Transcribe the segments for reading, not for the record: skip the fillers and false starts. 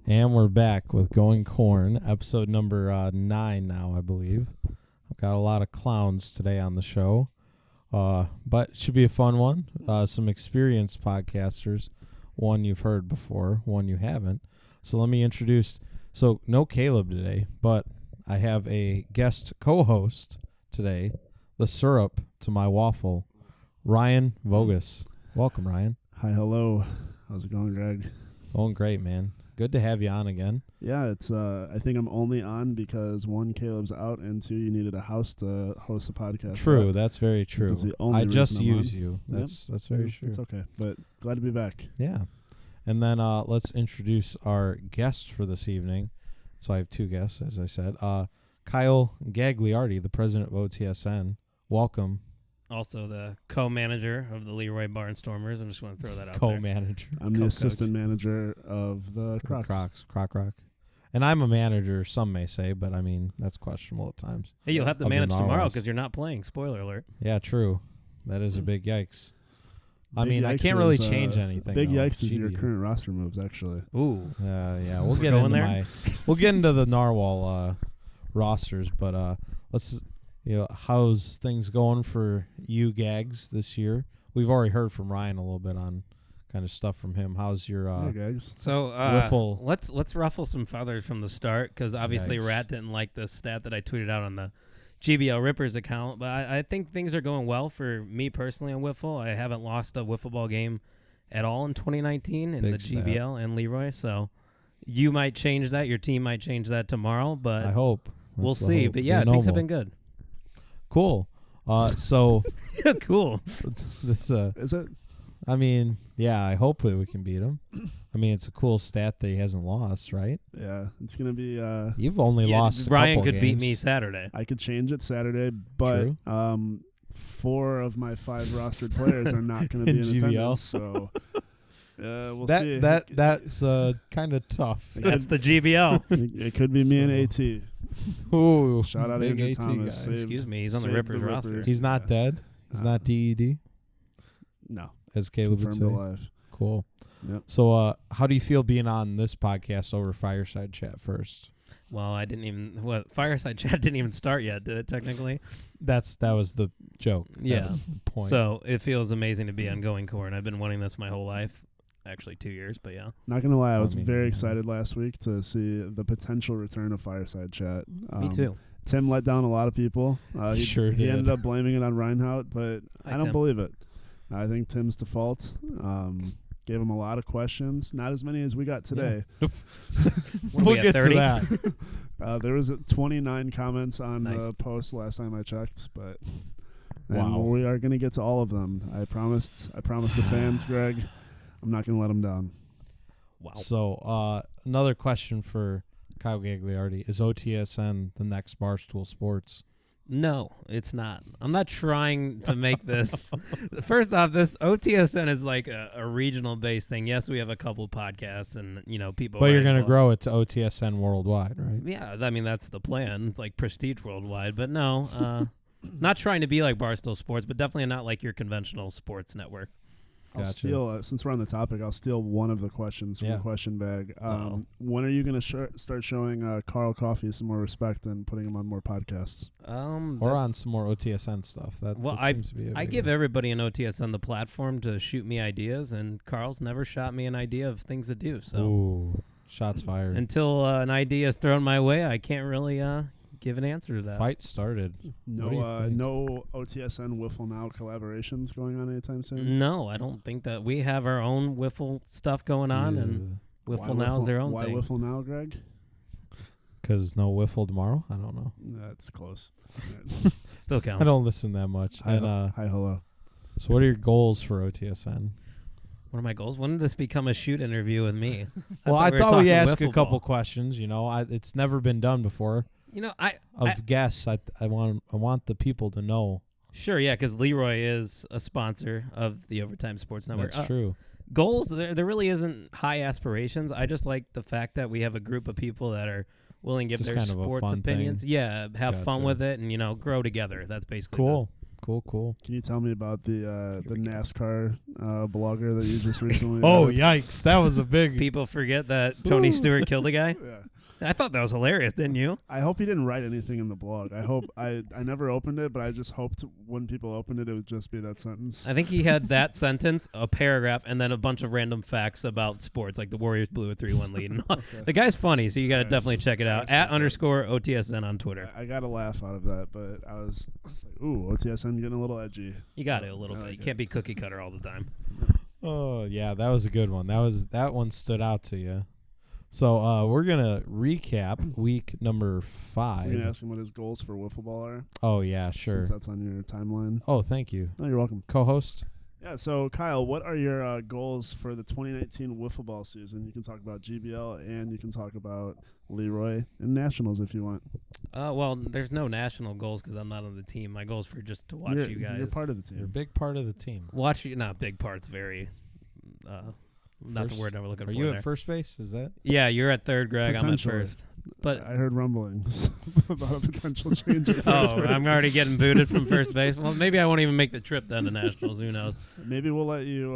And we're back with Going Corn, episode number 9 now, I believe. I've got a lot of clowns today on the show, but it should be a fun one. Some experienced podcasters, one you've heard before, one you haven't. So let me introduce, no Caleb today, but I have a guest co-host today, the syrup to my waffle, Ryan Vogus. Welcome, Ryan. Hi, hello. How's it going, Greg? Going great, man. Good to have you on again. Yeah, it's. I think I'm only on because one, Caleb's out, and two, you needed a house to host a podcast. True, that's very true. That's the only I just reason I'm use on. you. That's very true. It's okay, but glad to be back. Yeah. And then let's introduce our guest for this evening. So I have two guests, as I said. Kyle Gagliardi, the president of OTSN. Welcome. Also the co-manager of the Leroy Barnstormers. I'm just going to throw that out Co-manager. I'm the assistant manager of the Crocs. Croc Rock. And I'm a manager, some may say, but I mean, that's questionable at times. Hey, you'll have to manage tomorrow because you're not playing. Spoiler alert. Yeah, true. That is a big yikes. I Big mean, I yikes can't really is, change anything. Big though. yikes is your current roster moves, actually. Ooh. Yeah, we'll get going into there? we'll get into the Narwhal rosters, but let's how's things going for you, Gags, this year? We've already heard from Ryan a little bit on kind of stuff from him. How's your Hey, Gags. So Wiffle. let's ruffle some feathers from the start because obviously Yikes. Rat didn't like the stat that I tweeted out on the GBL Rippers account, but I think things are going well for me personally on Wiffle. I haven't lost a Wiffle ball game at all in 2019 in Big the stat. GBL and Leroy, so you might change that. Your team might change that tomorrow, but I hope. we'll That's the see. hope. But yeah, The things have noble. been good. Cool. So Cool. this Is it? I mean, yeah, I hope that we can beat him. I mean, it's a cool stat that he hasn't lost, right? Yeah, it's going to be... You've only lost a Ryan couple could beat games. me Saturday. I could change it Saturday, but True. 4 of my 5 rostered players are not going to be In in GBL. attendance, so we'll see. That's kind of tough. That's the GBL. It could be me and AT. Ooh, Shout out big Andrew AT Thomas. guy. Saved- Excuse me, he's on the saved Rippers roster. He's not dead. He's not DED, No. as Caleb would Confirmed say. alive. Cool. Yep. So, how do you feel being on this podcast over Fireside Chat first? Well, I didn't even. Fireside Chat didn't even start yet, did it? Technically, That was the joke. Yeah. That was the point. so it feels amazing to be on Going Corn. I've been wanting this my whole life. Actually, 2 years, but yeah. Not going to lie, I was I mean, very yeah. excited last week to see the potential return of Fireside Chat. Me too. Tim let down a lot of people. He Sure He did. ended up blaming it on Reinhardt, but Hi, I don't Tim. believe it. I think Tim's to fault. Gave him a lot of questions. Not as many as we got today. What are we'll we at, get 30? to that. There was 29 comments on Nice. the post last time I checked, but Wow. and we are going to get to all of them. I promised the fans, Greg. I'm not going to let them down. Wow. So, another question for Kyle Gagliardi. Is OTSN the next Barstool Sports? No, it's not. I'm not trying to make this. First off, this OTSN is like a regional based thing. Yes, we have a couple podcasts and people. But you're going to grow it to OTSN worldwide, right? Yeah, I mean that's the plan. It's like prestige worldwide, but no, not trying to be like Barstool Sports, but definitely not like your conventional sports network. I'll Gotcha. steal, since we're on the topic, I'll steal one of the questions from Yeah. the question bag. Uh-oh. When are you going to start showing Carl Coffey some more respect and putting him on more podcasts? Or on some more OTSN stuff. That seems to be I give everybody in OTSN the platform to shoot me ideas, and Carl's never shot me an idea of things to do. So Ooh, shots fired. until an idea is thrown my way, I can't really give an answer to that. Fight started. What do you think? No OTSN Wiffle Now collaborations going on anytime soon? No, I don't think that we have our own Wiffle stuff going on, and Wiffle Now is their own Why thing. Wiffle Now, Greg? Because no Wiffle tomorrow? I don't know. That's close. Still I counts. don't listen that much. Hi, And hi, hello. so what are your goals for OTSN? What are my goals? When did this become a shoot interview with me? Well, I I thought we were thought we'd talking ask a wiffle couple ball. questions. It's never been done before. Of guests, I want the people to know. Sure, yeah, because Leroy is a sponsor of the Overtime Sports Network. That's true. Goals, there really isn't high aspirations. I just like the fact that we have a group of people that are willing to give Just their kind of a sports fun opinions. thing. Yeah, have fun Gotcha. with it and, grow together. That's basically Cool. Cool. Can you tell me about the NASCAR blogger that you just recently? Oh, yikes! That was a big. People forget that Tony Stewart killed a guy. Yeah. I thought that was hilarious, didn't you? I hope he didn't write anything in the blog. I never opened it, but I just hoped when people opened it, it would just be that sentence. I think he had that sentence, a paragraph, and then a bunch of random facts about sports, like the Warriors blew a 3-1 lead. And the guy's funny, so you got to definitely check it out. @_OTSN on Twitter. I got a laugh out of that, but I was like, ooh, OTSN getting a little edgy. You got it a little bit. You can't be cookie cutter all the time. Oh yeah, that was a good one. That one stood out to you. So we're gonna recap week number 5. You're gonna ask him what his goals for wiffle ball are. Oh yeah, sure. Since that's on your timeline. Oh, thank you. Oh, you're welcome. Co-host. Yeah. So Kyle, what are your goals for the 2019 wiffle ball season? You can talk about GBL and you can talk about Leroy and Nationals if you want. Well, there's no national goals because I'm not on the team. My goal's for just to watch you guys. You're part of the team. You're a big part of the team. Watch you, not big parts. Very. Not the word I'm looking for. Are you there. at first base? Is that? Yeah, you're at third, Greg. I'm at Potentially. first. But I heard rumblings about a potential change at first base. I'm already getting booted from first base. Well, maybe I won't even make the trip then to Nationals. Who knows? Maybe we'll let you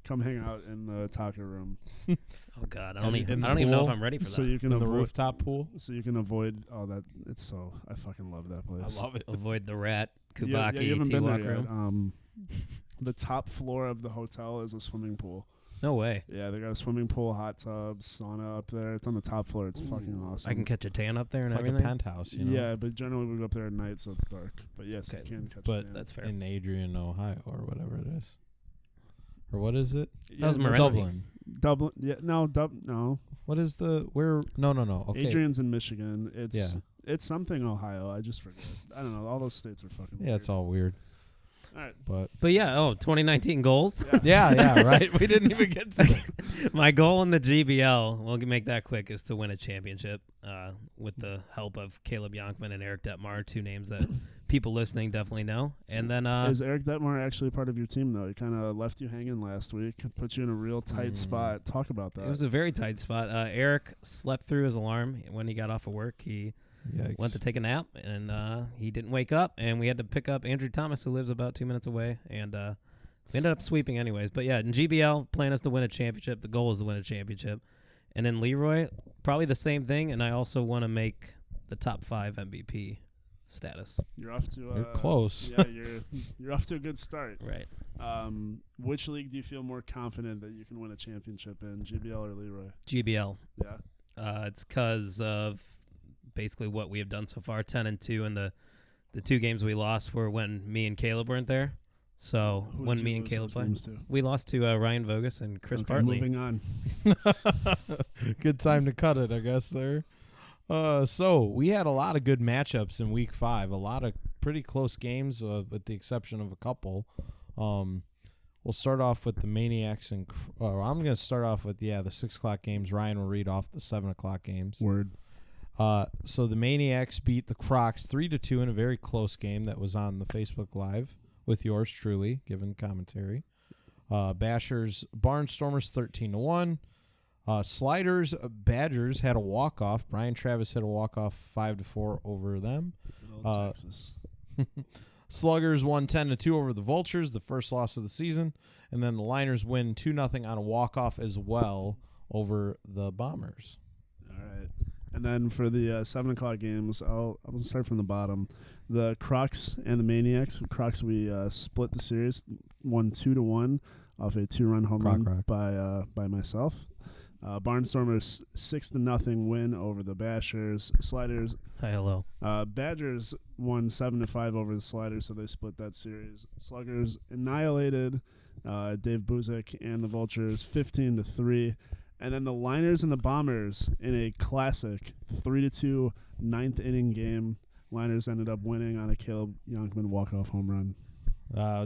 come hang out in the taco room. Oh God, I don't In the even know if pool? I'm ready for that. So you can In the avoid rooftop pool. So you can avoid that. It's so I fucking love that place. I love it. Avoid the rat Yeah, you haven't Kubaki been T-Walk there yet. room. The top floor of the hotel is a swimming pool. No way. Yeah, they got a swimming pool, hot tub, sauna up there. It's on the top floor. It's fucking awesome. I can catch a tan up there It's and like everything. a penthouse, you know. Yeah, but generally we go up there at night, so it's dark. But yes, Okay. you can catch But a tan. That's fair. in Adrian, Ohio, or whatever it is, or what is it? Yeah, was no, Morenci. Dublin. Dublin. Yeah, no. What is the where? No. Okay. Adrian's in Michigan. It's Yeah. it's something Ohio. I just forget. I don't know. All those states are fucking. Yeah, weird. it's all weird. All right. But Yeah. 2019 goals. yeah, right. We didn't even get to. My goal in the GBL, we'll make that quick, is to win a championship with the help of Caleb Yonkman and Eric Detmar, 2 names that people listening definitely know. And then Is Eric Detmar actually part of your team, though? He kind of left you hanging last week, put you in a real tight spot. Talk about that. it was a very tight spot. Eric slept through his alarm when he got off of work. He Yikes. went to take a nap, and he didn't wake up, and we had to pick up Andrew Thomas, who lives about 2 minutes away, and we ended up sweeping anyways. But yeah, in GBL, plan is to win a championship. The goal is to win a championship. And in Leroy, probably the same thing, and I also want to make the top 5 MVP status. You're off to. You're close. Yeah, you're off to a good start. Right. Which league do you feel more confident that you can win a championship in, GBL or Leroy? GBL. Yeah. It's because of basically what we have done so far, 10-2, and the 2 games we lost were when me and Caleb weren't there. So Who when did me you and lose Caleb those played, games to? we lost to Ryan Vogus and Chris Okay, Bartley. moving on. Good time to cut it, I guess. There. So we had a lot of good matchups in week 5. A lot of pretty close games, with the exception of a couple. We'll start off with the Maniacs and. I'm going to start off with the 6:00 games. Ryan will read off the 7:00 games. Word. So the Maniacs beat the Crocs 3-2 in a very close game that was on the Facebook Live with yours truly, giving commentary. Bashers Barnstormers 13-1. Sliders Badgers had a walk-off. Brian Travis hit a walk-off 5-4 over them. Good old Texas. Sluggers won 10-2 over the Vultures, the first loss of the season. And then the Liners win 2-0 on a walk-off as well over the Bombers. All right. And then for the 7:00 games, I'll start from the bottom. The Crocs and the Maniacs. Crocs, we split the series, won 2-1 off a 2-run home run by myself. Barnstormers 6-0 win over the Bashers. Sliders. Hi, hello. Badgers won 7-5 over the Sliders, so they split that series. Sluggers annihilated Dave Buzik and the Vultures 15-3. And then the Liners and the Bombers in a classic 3-2 ninth inning game. Liners ended up winning on a Caleb Yonkman walk-off home run.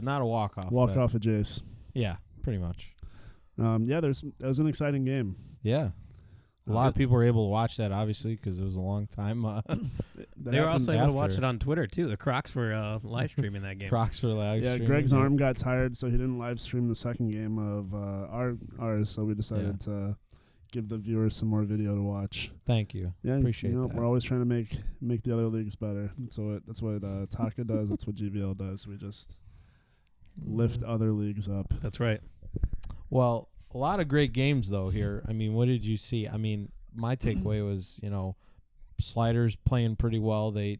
Not a walk-off. Walk-off of Jace. Yeah, pretty much. That was an exciting game. Yeah. A lot of people were able to watch that, obviously, because it was a long time. They were also able to watch after. it on Twitter, too. The Crocs were live streaming that game. Crocs were live Yeah, streaming. Greg's arm got tired, so he didn't live stream the second game of ours, so we decided to give the viewers some more video to watch. Thank you. Yeah, Appreciate that. We're always trying to make the other leagues better. That's what Taka does. That's what GBL does. We just lift other leagues up. That's right. Well, a lot of great games though here. I mean, what did you see? I mean, my takeaway was, Sliders playing pretty well. They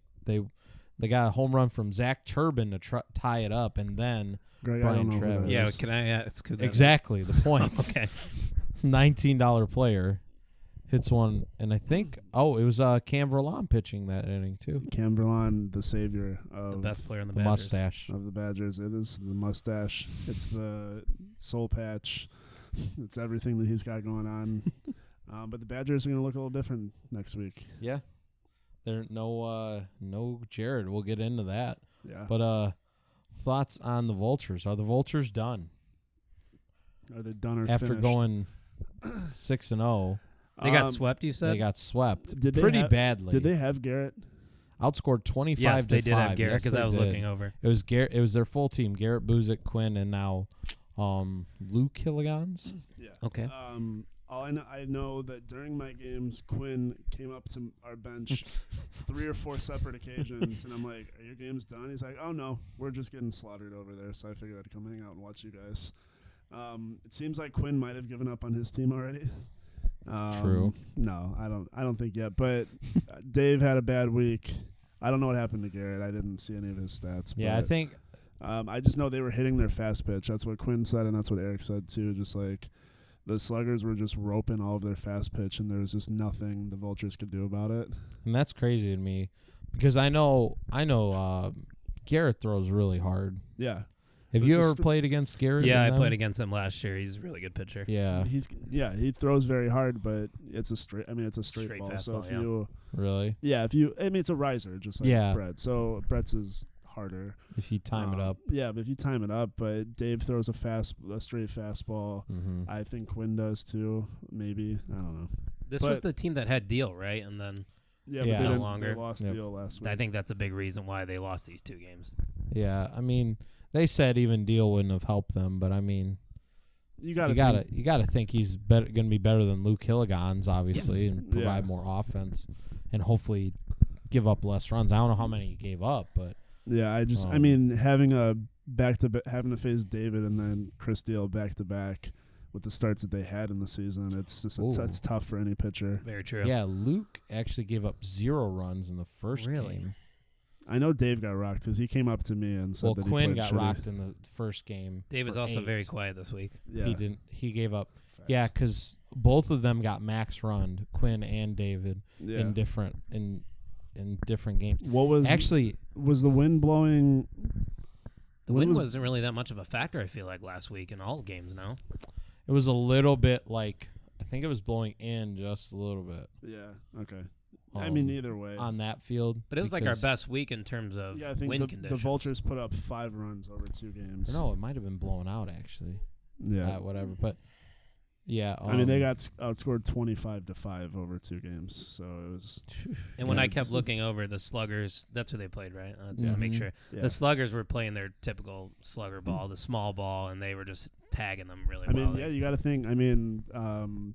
got a home run from Zach Turbin to tie it up, and then Greg, Brian I don't know Travis. who that Yeah, is. can I ask who that is? Exactly the points. Okay. $19 player hits one, and I think it was Cam Verlaine pitching that inning too. Cam Verlaine, the savior of The best player in the The Badgers. mustache. of the Badgers. It is the mustache. It's the soul patch. It's everything that he's got going on. But the Badgers are going to look a little different next week. Yeah, there no Jared. We'll get into that. Yeah. But thoughts on the Vultures? Are the Vultures done Are they done or after finished? going 6-0? They got swept, you said? They got swept Did they pretty have- badly. Did they have Garrett? Outscored 25 Yes, to they did 5. have Garrett Yes, because they I was did. looking over. It was Garrett. It was their full team: Garrett, Buzik, Quinn, and now Luke Hilligans. Yeah. Okay. All I know that during my games, Quinn came up to our bench 3 or 4 separate occasions, and I'm like, "Are your games done?" He's like, "Oh no, we're just getting slaughtered over there." So I figured I'd come hang out and watch you guys. It seems like Quinn might have given up on his team already. True. No, I don't think yet. But Dave had a bad week. I don't know what happened to Garrett. I didn't see any of his stats. Yeah, I but, think I just know they were hitting their fast pitch. That's what Quinn said, and that's what Eric said too. Just like the Sluggers were just roping all of their fast pitch, and there was just nothing the Vultures could do about it. and that's crazy to me because I know Garrett throws really hard. Yeah, Have It's you a ever st- played against Garrett? Yeah, I and them? played against him last year. He's a really good pitcher. Yeah, he throws very hard, but it's a straight. I mean, it's a straight ball. So fastball, if yeah. you, really. I mean, it's a riser, just like Yeah. Brett. So Brett's is harder. If you time it up. Yeah, but if you time it up, but Dave throws a straight fastball. Mm-hmm. I think Quinn does too. Maybe, I don't know. This But- was the team that had Deal, right? And then Yeah, Yeah. but they, No didn't, longer. they lost Yep. Deal last week. I think that's a big reason why they lost these 2 games. Yeah, I mean, they said even Deal wouldn't have helped them, but I mean, you you gotta think he's going to be better than Luke Hilligans, obviously, Yes. and provide more offense, and hopefully give up less runs. I don't know how many he gave up, but Yeah, I mean, having a having to face David and then Chris Deal back to back with the starts that they had in the season, it's just it's tough for any pitcher. Very true. yeah, Luke actually gave up 0 runs in the first Really? game. I know Dave got rocked because he came up to me and said Well, that Quinn he got played shitty. rocked in the first game. Dave is for also 8. very quiet this week. Yeah, He didn't. He gave up. Facts. Yeah, because both of them got max run. Quinn and David Yeah. in different games. What was Actually, was the wind blowing? The When wind was- wasn't really that much of a factor, I feel like, last week in all games now. it was a little bit like I think it was blowing in just a little bit Yeah. Okay. I mean, either way. on that field. But it was like our because- best week in terms of Yeah, I think wind the conditions. Vultures put up 5 runs over 2 games. No, it might have been blown out actually. Yeah. Whatever. But yeah, I mean, they got outscored 25-5 over 2 games, so it was. And when Yeah, I it's- kept looking over, the Sluggers, that's who they played, right? I Yeah. to make sure. Yeah. The Sluggers were playing their typical Slugger ball, the small ball, and they were just tagging them really I mean, well. yeah, you got to think. I mean,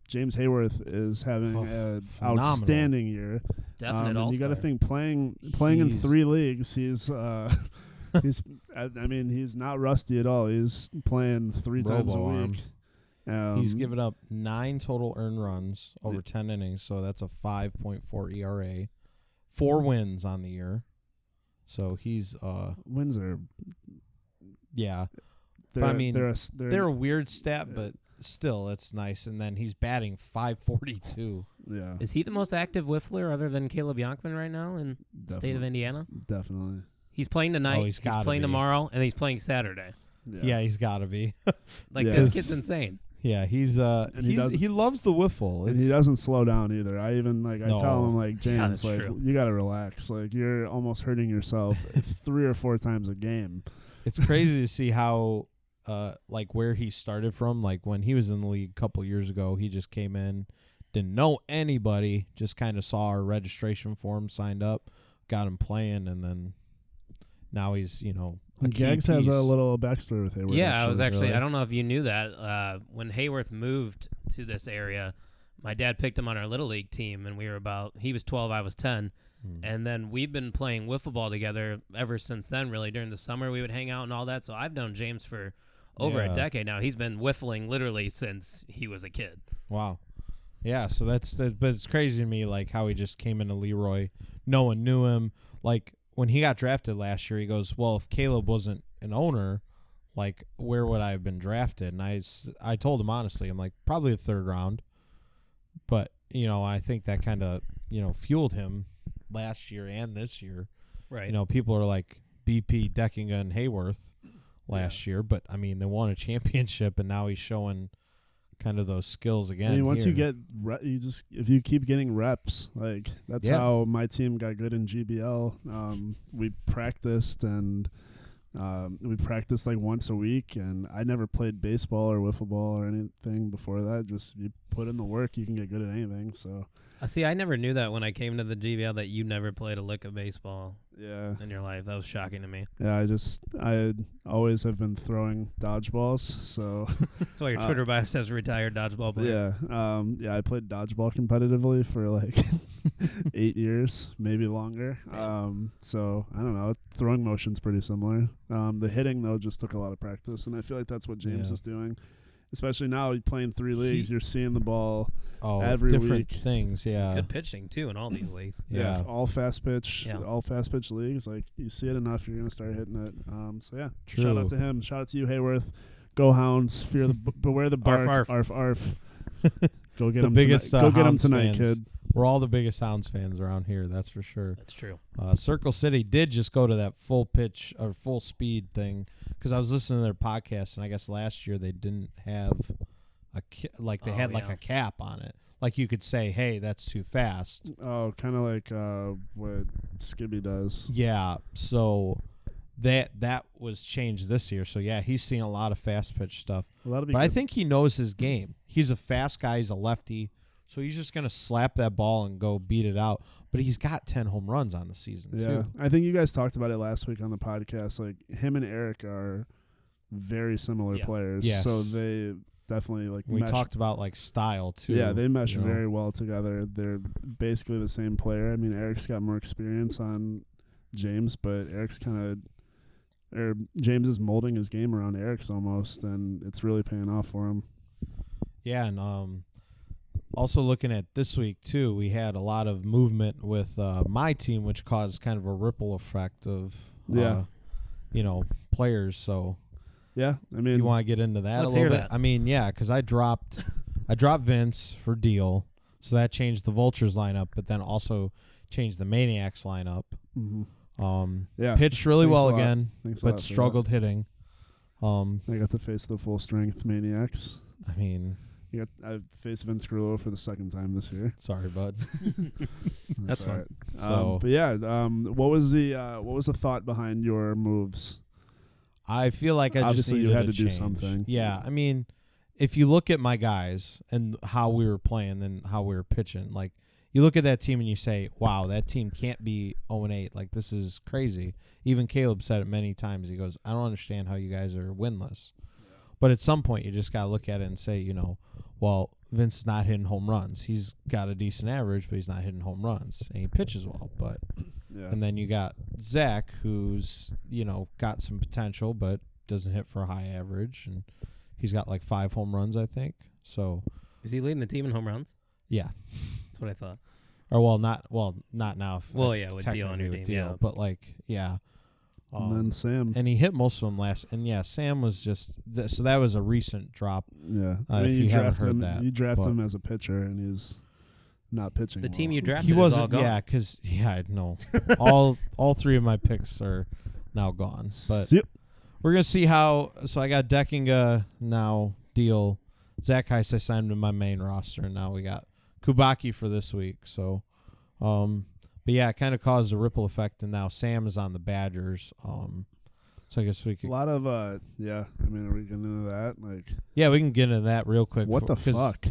James Hayworth is having an phenomenal. outstanding year. Definite And you got all-star. to think playing in He's- 3 leagues. He's I mean, he's not rusty at all. He's playing 3 times a Robo-arm. week. he's given up 9 total earned runs over 10 innings, so that's a 5.4 ERA, 4 wins on the year. So he's wins are. yeah. They're, I mean, they're They're a weird stat, but still, it's nice. And then he's batting .542. yeah, Is he the most active whiffler other than Caleb Yonkman right now in the state of Indiana? definitely. He's playing tonight. Oh, he's gotta playing be. tomorrow, and he's playing Saturday. Yeah, he's got to be. Like, Yeah. this kid's insane. Yeah, he's he loves the wiffle. And he doesn't slow down either. I even I tell him like, Yeah, James, that's like true. you got to relax. Like you're almost hurting yourself 3 or 4 times a game. It's crazy to see how like where he started from. Like when he was in the league a couple years ago, he just came in, didn't know anybody, just kind of saw our registration form, signed up, got him playing, and then now he's a key Gags has piece. a little backstory with Hayward. Yeah, I was actually. Really? I don't know if you knew that. When Hayworth moved to this area, my dad picked him on our little league team, and he was 12, I was 10. And then we've been playing wiffle ball together ever since then, really. During the summer, we would hang out and all that. So I've known James for over a decade now. He's been whiffling literally since he was a kid. Wow. Yeah, so but it's crazy to me, like, how he just came into Leroy. No one knew him. Like, when he got drafted last year, he goes, well, if Caleb wasn't an owner, like, where would I have been drafted? And I told him honestly, I'm like, probably the 3rd round. But, I think that kind of, fueled him last year and this year. Right. People are like BP, Deckinga, and Hayworth last year. But, I mean, they won a championship, and now he's showing kind of those skills again. I mean, once here. you get, if you keep getting reps, like that's how my team got good in GBL. We practiced like once a week, and I never played baseball or wiffle ball or anything before that. Just you put in the work, you can get good at anything. So. See, I never knew that when I came to the GBL that you never played a lick of baseball in your life. That was shocking to me. Yeah, I always have been throwing dodgeballs, so. That's why your Twitter bio says retired dodgeball player. Yeah, I played dodgeball competitively for like 8 years, maybe longer. So I don't know. Throwing motion's pretty similar. The hitting though just took a lot of practice, and I feel like that's what James is doing. Especially now, playing 3 leagues, you're seeing the ball every different week. Things, yeah. Good pitching too in all these leagues. Yeah, all fast pitch leagues. Like you see it enough, you're gonna start hitting it. So yeah, True. Shout out to him. Shout out to you, Hayworth. Go Hounds! Beware the bark. Arf, arf, arf. Go get The him biggest, tonight. Go get him Hounds tonight, fans. kid. We're all the biggest Sounds fans around here, that's for sure. That's true. Circle City did just go to that full pitch or full speed thing because I was listening to their podcast, and I guess last year they didn't have they had like a cap on it. Like you could say, hey, that's too fast. Oh, kind of like what Skibby does. Yeah, so that was changed this year. So, yeah, he's seeing a lot of fast pitch stuff. Well, but I think he knows his game. He's a fast guy. He's a lefty. So he's just going to slap that ball and go beat it out. But he's got 10 home runs on the season, too. I think you guys talked about it last week on the podcast. Like, him and Eric are very similar players. Yes. So they definitely, like, we talked about, like, style, too. Yeah, they mesh very well together. They're basically the same player. I mean, Eric's got more experience on James, but Eric's James is molding his game around Eric's almost, and it's really paying off for him. Yeah, and also looking at this week, too, we had a lot of movement with my team, which caused kind of a ripple effect of, players. So, yeah, I mean, you want to get into that let's a little hear bit? that. I mean, yeah, because I dropped Vince for Deal, so that changed the Vultures lineup, but then also changed the Maniacs lineup. Yeah, pitched really well again, but that. struggled hitting. I got to face the full strength Maniacs. I mean, I faced Vince Grillo for the 2nd time this year. sorry, bud. That's fine. Right. So, but yeah, what was the thought behind your moves? I feel like I Obviously just you had needed to do change. something. Yeah, I mean, if you look at my guys and how we were playing and how we were pitching, like you look at that team and you say, "Wow, that team can't be 0-8. Like this is crazy." Even Caleb said it many times. He goes, "I don't understand how you guys are winless." Yeah. But at some point, you just gotta look at it and say, well, Vince is not hitting home runs. He's got a decent average, but he's not hitting home runs, and he pitches well. But and then you got Zach, who's got some potential, but doesn't hit for a high average, and he's got like 5 home runs, I think. So is he leading the team in home runs? Yeah, that's what I thought. Or not now. With Deal on your team, Deal, but like and then Sam. And he hit most of them last. And Sam was just so that was a recent drop. Yeah, I mean, you drafted him. You drafted him as a pitcher, and he's not pitching. The team well. you drafted he wasn't. Is all gone. Yeah, because no, all 3 of my picks are now gone. But we're gonna see how. So I got Deckinga now. Deal. Zach Heist, I signed him to my main roster, and now we got Kubaki for this week. So, but yeah, it kind of caused a ripple effect, and now Sam is on the Badgers. So I guess we could. A lot of yeah. I mean, are we getting into that? Like, yeah, we can get into that real quick. What the fuck?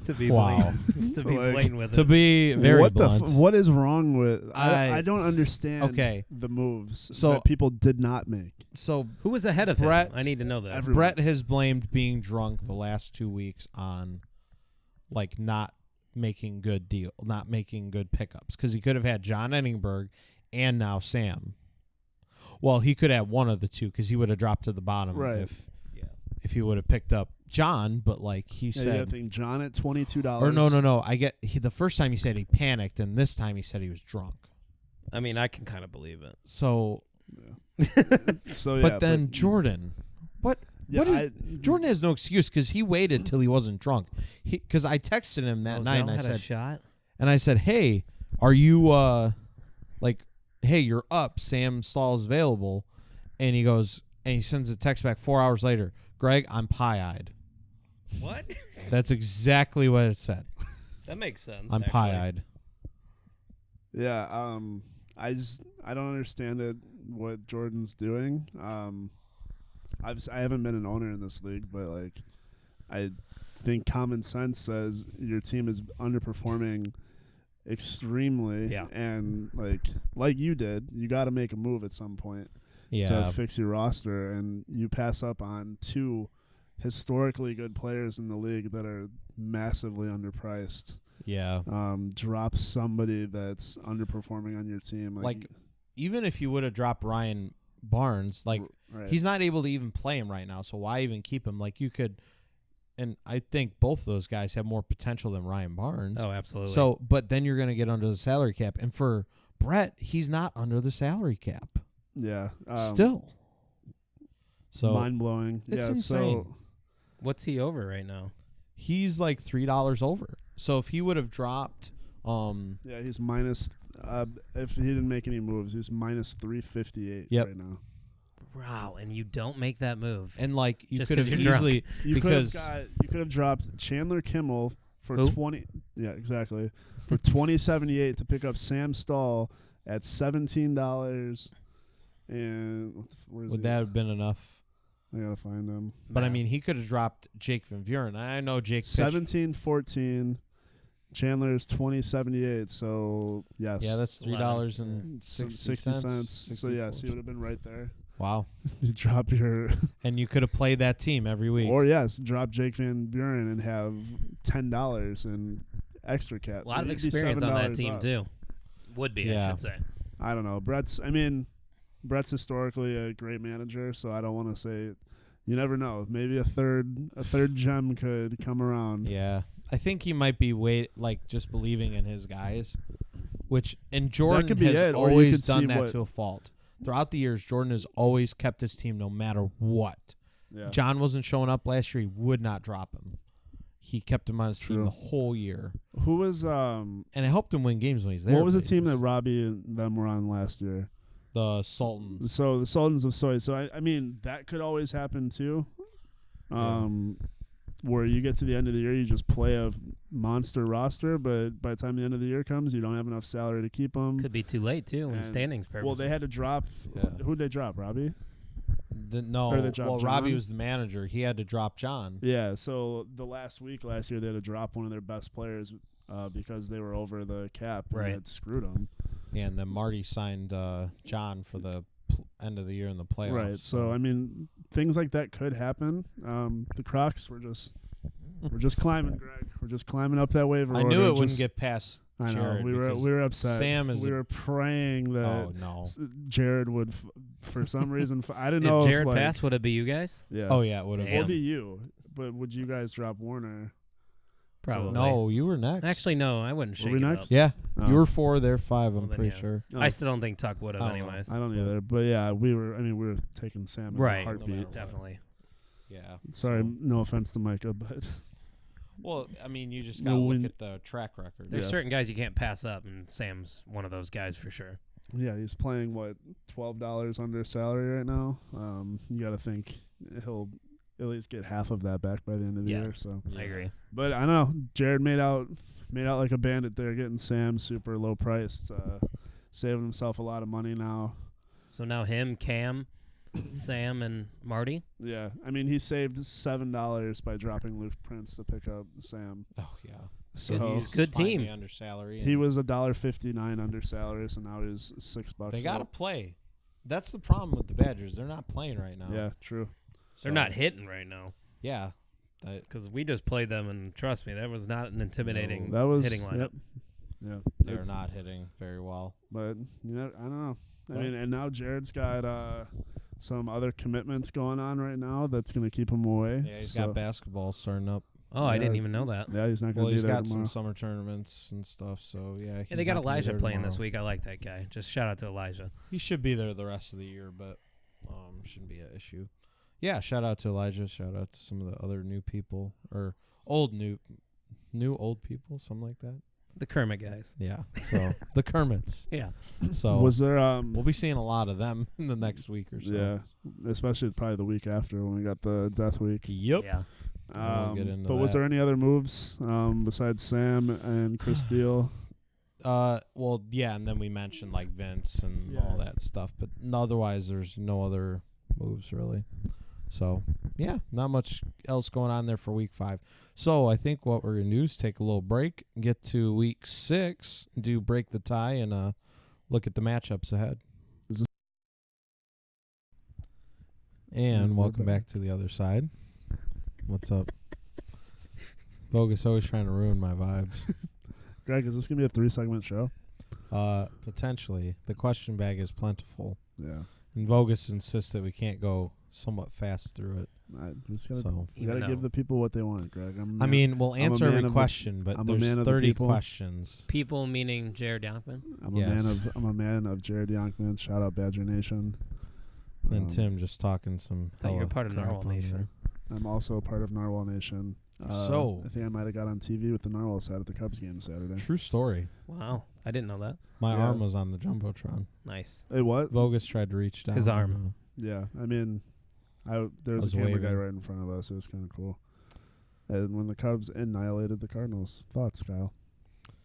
To be blatant, to be blatant with it. To be very blunt. What is wrong with? I don't understand. Okay. The moves So that people did not make. So who was ahead of Brett? him? I need to know that. Everyone. Brett has blamed being drunk the last 2 weeks on like not making good pickups, because he could have had John Enningberg and now Sam. Well, he could have one of the two, because he would have dropped to the bottom if he would have picked up John. But like he said, I think John at $22. or no. The first time he said he panicked, and this time he said he was drunk. I mean, I can kind of believe it. So, So but then Jordan, what? Jordan has no excuse, because he waited till he wasn't drunk. Because I texted him that night and I said, a shot? and I said, hey, are you hey, you're up, Sam Stahl's available. And he goes, and he sends a text back 4 hours later, Greg, I'm pie-eyed. What? That's exactly what it said. That makes sense. I'm pie-eyed. Yeah, I don't understand it, what Jordan's doing. I haven't been an owner in this league, but like I think common sense says your team is underperforming extremely, and like you did, you got to make a move at some point to fix your roster, and you pass up on two historically good players in the league that are massively underpriced. Yeah. Drop somebody that's underperforming on your team. Like even if you would have dropped Ryan Barnes, like he's not able to even play him right now, so why even keep him? Like you could, and I think both of those guys have more potential than Ryan Barnes. Oh, absolutely. So, but then you're going to get under the salary cap, and for Brett, he's not under the salary cap. Yeah. Still. So mind blowing. It's insane. So what's he over right now? He's like $3 over. So if he would have dropped, he's minus. If he didn't make any moves, he's minus 358 right now. Wow, and you don't make that move, and like you just could have you're easily you could have dropped Chandler Kimmel for Who? 20. Yeah, exactly, for 2078 to pick up Sam Stahl at $17. And would that have been enough? I gotta find him. But I mean, he could have dropped Jake Van Vuren. I know Jake 1714. Chandler's 2078. So yes, yeah, that's $3.60. So yes, he would have been right there. Wow, you drop your and you could have played that team every week. Or yes, drop Jake Van Buren and have $10 in extra cap. A lot of experience on that team up. Too. Would be, I should say. I don't know. Brett's historically a great manager, so I don't want to say. You never know. Maybe a third gem could come around. Yeah, I think he might be just believing in his guys, and Jordan has always done that to a fault. Throughout the years, Jordan has always kept his team no matter what. Yeah. John wasn't showing up last year. He would not drop him. He kept him on his team the whole year. Who was and it helped him win games when he's there. What was the team that Robbie and them were on last year? The Sultans. So the Sultans of Soy. So I mean that could always happen too. Where you get to the end of the year, you just play a monster roster, but by the time the end of the year comes, you don't have enough salary to keep them. Could be too late too in standings purposes. Well, they had to drop. Who'd they drop? Robbie? Robbie was the manager. He had to drop John. Yeah. So the last year, they had to drop one of their best players because they were over the cap. Right. And it screwed them. Yeah, and then Marty signed John for the end of the year in the playoffs. Right. So I mean, things like that could happen. The Crocs we're just climbing, Greg. We're just climbing up that waiver. I knew it wouldn't get past. I know Jared we were upset. We were praying that Jared would, for some reason. I didn't know if Jared passed. Would it be you guys? Yeah. Oh yeah, it would have. Or be you. But would you guys drop Warner? Probably. No, you were next. Actually, no, I wouldn't shake we it next? up. Yeah, you were 4, they're 5. I'm pretty sure. I still don't think Tuck would have, anyways. I don't either. But yeah, we were taking Sam in a heartbeat. No definitely. Yeah. Sorry, no offense to Micah, but. Well, I mean, you just got to look at the track record. There's certain guys you can't pass up, and Sam's one of those guys for sure. Yeah, he's playing, $12 under salary right now. You got to think he'll at least get half of that back by the end of the year. So I agree. But I don't know. Jared made out like a bandit there, getting Sam super low priced, saving himself a lot of money now. So now him, Cam, Sam, and Marty? Yeah. I mean, he saved $7 by dropping Luke Prince to pick up Sam. Oh, yeah. So he's a good team. Under salary. He was $1.59 under salary, so now he's $6. They got to play. That's the problem with the Badgers. They're not playing right now. Yeah, true. They're not hitting right now. Yeah. Because we just played them, and trust me, that was not an intimidating that was hitting lineup. Yep. Yeah, They're not hitting very well. But I don't know. I Right. mean, and now Jared's got some other commitments going on right now that's going to keep him away. Yeah, he's got basketball starting up. Oh, I didn't even know that. Yeah, he's not going Well, to be he's there got tomorrow. some summer tournaments and stuff, so yeah. Yeah, they got Elijah playing this week. I like that guy. Just shout out to Elijah. He should be there the rest of the year, but shouldn't be an issue. Yeah, shout out to Elijah. Shout out to some of the other new people or old old people, something like that. The Kermit guys. Yeah, so the Kermits. Yeah. So Was there we'll be seeing a lot of them in the next week or so. Yeah, especially probably the week after when we got the death week. Yep. Yeah. We'll get into but was that. there any other moves besides Sam and Chris Steele? Well, yeah, and then we mentioned like Vince and all that stuff, but otherwise there's no other moves really. So, yeah, not much else going on there for week 5. So, I think what we're going to do is take a little break, get to week 6, do break the tie, and look at the matchups ahead. And welcome back to the other side. What's up? Bogus always trying to ruin my vibes. Greg, is this going to be a 3-segment show? Potentially. The question bag is plentiful. Yeah. And Vogus insists that we can't go somewhat fast through it. You got to give the people what they want, Greg. We'll answer every question, but there's 30 questions. People meaning Jared Yonkman. I'm a man of Jared Yonkman. Shout out Badger Nation. Then Tim just talking some. I thought you were part of Narwhal Nation. I'm also a part of Narwhal Nation. I think I might have got on TV with the Narwhal side at the Cubs game Saturday. True story. Wow, I didn't know that. My arm was on the Jumbotron. Nice. Hey, what? Vogus tried to reach down. His arm. Yeah, I mean, there was a camera guy right in front of us. It was kind of cool. And when the Cubs annihilated the Cardinals, thoughts, Kyle?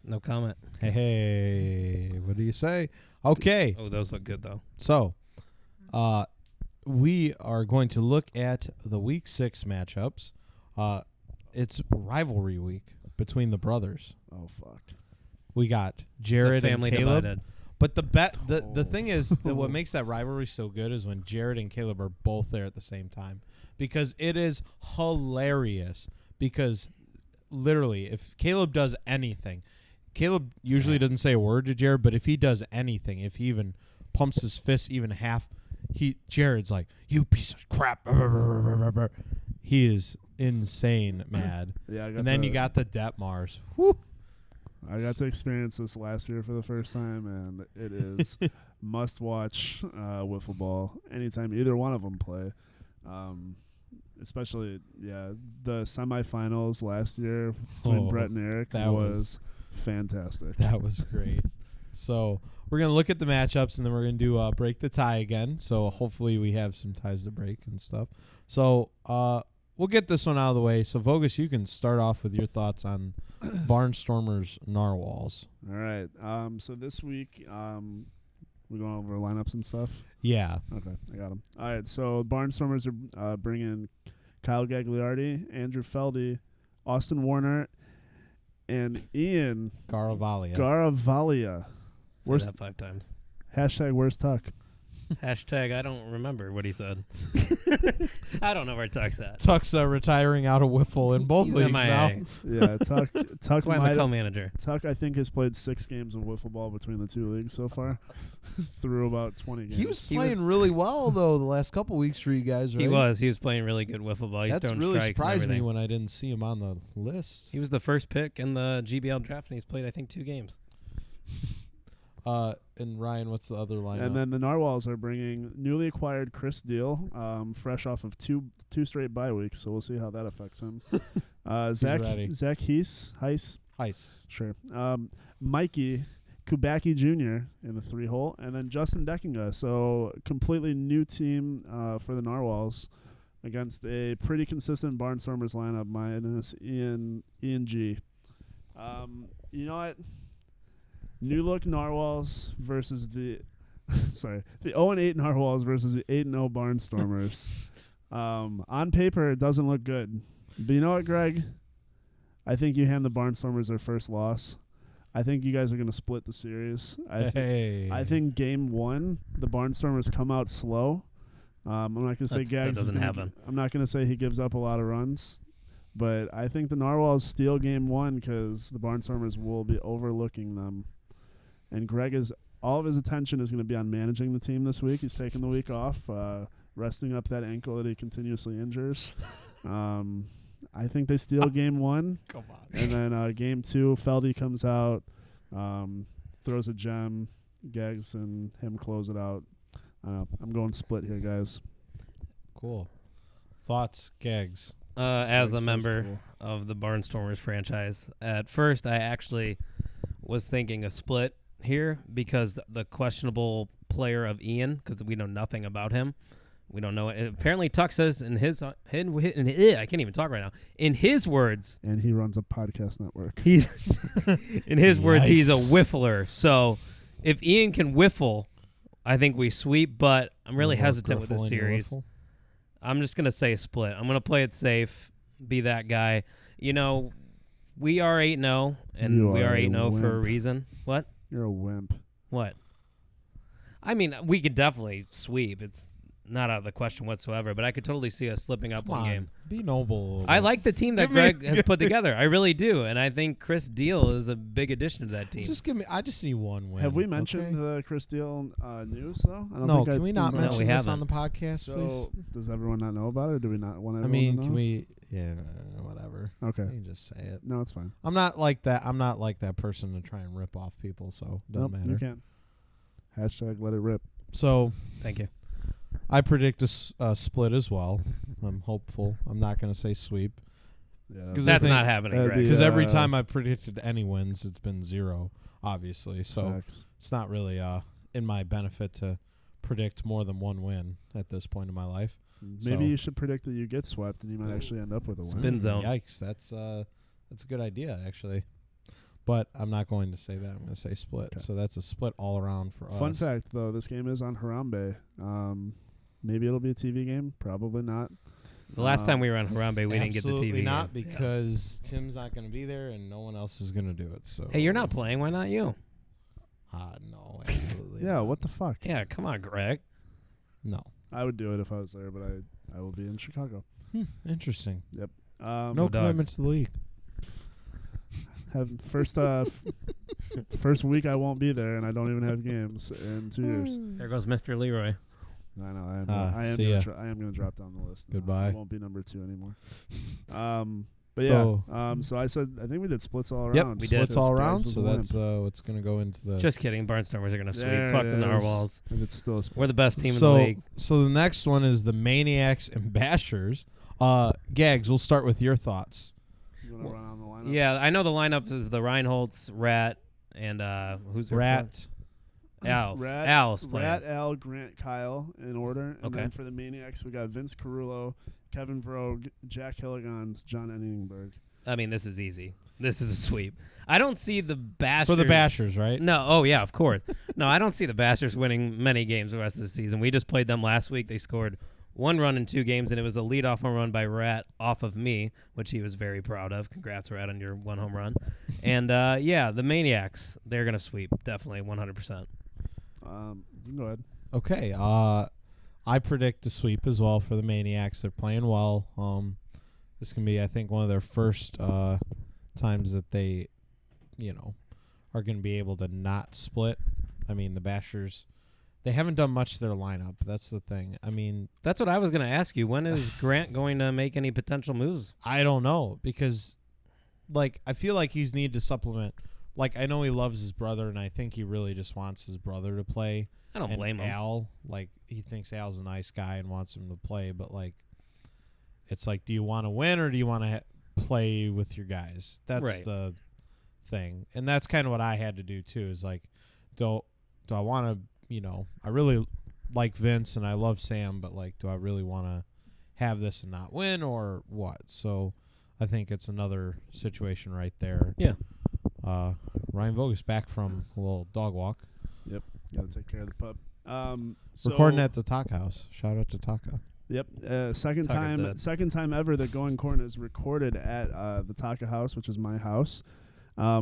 No comment. Hey, what do you say? Okay. Oh, those look good though. So, we are going to look at the Week 6 matchups. It's rivalry week between the brothers. Oh, fuck. We got Jared and Caleb. Divided. But the thing is that what makes that rivalry so good is when Jared and Caleb are both there at the same time, because it is hilarious. Because literally, if Caleb does anything, Caleb usually doesn't say a word to Jared, but if he does anything, if he even pumps his fist even half, Jared's like, "You piece of crap." He is insane mad. Yeah, and then you got the Detmars. Whew. I got to experience this last year for the first time, and it is must-watch wiffle ball anytime either one of them play. Especially, the semifinals last year between Brett and Eric was fantastic. That was great. So we're going to look at the matchups, and then we're going to do break the tie again. So hopefully we have some ties to break and stuff. So we'll get this one out of the way. So, Vogus, you can start off with your thoughts on Barnstormers Narwhals. All right. So this week, we're going over lineups and stuff. Yeah. Okay, I got them. All right. So Barnstormers are bringing Kyle Gagliardi, Andrew Feldy, Austin Warner, and Ian Garavaglia. Say that 5 times. Where's Tuck? Hashtag I don't remember what he said. I don't know where Tuck's at. Tuck's retiring out of wiffle in both He's leagues MIA. Yeah, Tuck. That's why I'm the co-manager. Tuck, I think, has played 6 games of wiffle ball between the 2 leagues so far, through about 20 games. He was playing really well, though, the last couple weeks for you guys, right? He was playing really good wiffle ball. He's That's throwing really strikes surprised and me everything. when I didn't see him on the list. He was the first pick in the GBL draft, and he's played, I think, 2 games. And Ryan, what's the other lineup? And then the Narwhals are bringing newly acquired Chris Deal, fresh off of two straight bye weeks, so we'll see how that affects him. Zach Heiss, sure. Mikey Kubacki Jr. in the 3-hole, and then Justin Deckinga. So completely new team for the Narwhals against a pretty consistent Barnstormers lineup minus Ian G. You know what? New look Narwhals versus the the 0-8 Narwhals versus the 8-0 Barnstormers. On paper, it doesn't look good. But you know what, Greg? I think you hand the Barnstormers their first loss. I think you guys are going to split the series. I think game 1, the Barnstormers come out slow. I'm not going to say Gags. That doesn't happen. I'm not going to say he gives up a lot of runs. But I think the Narwhals steal game 1 because the Barnstormers will be overlooking them. And Greg all of his attention is going to be on managing the team this week. He's taking the week off, resting up that ankle that he continuously injures. I think they steal game 1. Come on. And then game 2, Feldy comes out, throws a gem, Gags and him close it out. I don't know. I'm going split here, guys. Cool. Thoughts, Gags? As a Sounds member cool. of the Barnstormers franchise, at first I actually was thinking a split here because the questionable player of Ian, because we know nothing about him. We don't know it. Apparently, Tuck says in his I can't even talk right now. In his words, And he runs a podcast network. he's in his words he's a Yikes. whiffler. So if Ian can whiffle, I think we sweep. But I'm really More hesitant with griffle this in your series. wiffle? I'm just gonna say split. I'm gonna play it safe, be that guy. You know, we are 8-0, and You we are are a 8-0 for a wimp. reason. What? You're a wimp. What? I mean, we could definitely sweep. It's not out of the question whatsoever. But I could totally see us slipping up Come one on. game. Be noble. a little I bit. like the team that Give me- Greg has put together. I really do, and I think Chris Deal is a big addition to that team. Just give me. I just need one win. Have we mentioned okay? the Chris Deal news, though? I don't No, think can it's we not been mention we this haven't. on the podcast, So, please? does everyone not know about it, or do we not want I everyone mean, to know? can we? Yeah, whatever. Okay. You can just say it. No, it's fine. I'm not like that. I'm not like that person to try and rip off people. So doesn't Nope, matter. you can. Hashtag let it rip. So Thank you. I predict a split as well. I'm hopeful. I'm not going to say sweep Yeah, 'Cause I That's think not happening, that'd Greg. be, because every Yeah. time I've predicted any wins, it's been 0, obviously. So facts. it's not really in my benefit to predict more than one win at this point in my life. Maybe So- you should predict that you get swept, and you might actually end up with a win. Spin zone. Yikes! That's a good idea actually. But I'm not going to say that. I'm going to say split. Okay. So that's a split all around for us. Fun fact, though, this game is on Harambe. Maybe it'll be a TV game. Probably not. The last time we were on Harambe, we didn't get the Absolutely TV. not game. because Tim's not going to be there and no one else is going to do it. So Hey, you're not playing. Why not you? No, absolutely. Yeah, not. what the fuck? Yeah, come on, Greg. No. I would do it if I was there, but I will be in Chicago. Interesting. No No dogs. commitment to the league. Have first week I won't be there, and I don't even have games in 2 years. There goes Mr. Leroy. I know. see ya. I am gonna drop down the list. now. Goodbye. I won't be number 2 anymore. But So- yeah. So I said I think we did splits all Yep, around. we did. splits all Because around. Bryce is So a that's wimp. what's going to go into the. Just kidding. Barnstormers are going to sweep. There Fuck it the is. Narwhals. If it's still a split. We're the best team so, in the league. So the next one is the Maniacs and Bashers. Gags, we'll start with your thoughts. You want to run on the lineups? Yeah, I know the lineup is the Reinholdts, Rat, and who's their Rat. Al. Rat, Al's playing. Rat, Al, Grant, Kyle in order. And Okay. then for the Maniacs, we got Vince Carullo, Kevin Vroeg, Jack Hilligans, John Enningberg. I mean, this is easy. This is a sweep. I don't see the Bashers. For the Bashers, right? No. Oh, yeah, of course. No, I don't see the Bashers winning many games the rest of the season. We just played them last week. They scored 1 run in 2 games, and it was a leadoff home run by Rat off of me, which he was very proud of. Congrats, Rat, on your 1 home run. And, yeah, the Maniacs, they're going to sweep. Definitely, 100%. You can go ahead. Okay. I predict a sweep as well for the Maniacs. They're playing well. This can be, I think, one of their first times that they, are going to be able to not split. I mean, the Bashers, they haven't done much to their lineup. That's the thing. I mean, That's what I was going to ask you. When is Grant going to make any potential moves? I don't know because, I feel like he's need to supplement. I know he loves his brother, and I think he really just wants his brother to play. I don't And blame him. Al, he thinks Al's a nice guy and wants him to play, but it's do you want to win or do you want to play with your guys? That's Right. the thing, and that's kind of what I had to do too. Is do I want to? I really like Vince and I love Sam, but do I really want to have this and not win or what? So I think it's another situation right there. Yeah. Ryan Vogel's back from a little dog walk. Got to take care of the pup. Recording at the Taka House. Shout out to Taka. Yep. Second Taka's dead. time ever that Going Corn is recorded at the Taka House, which is my house.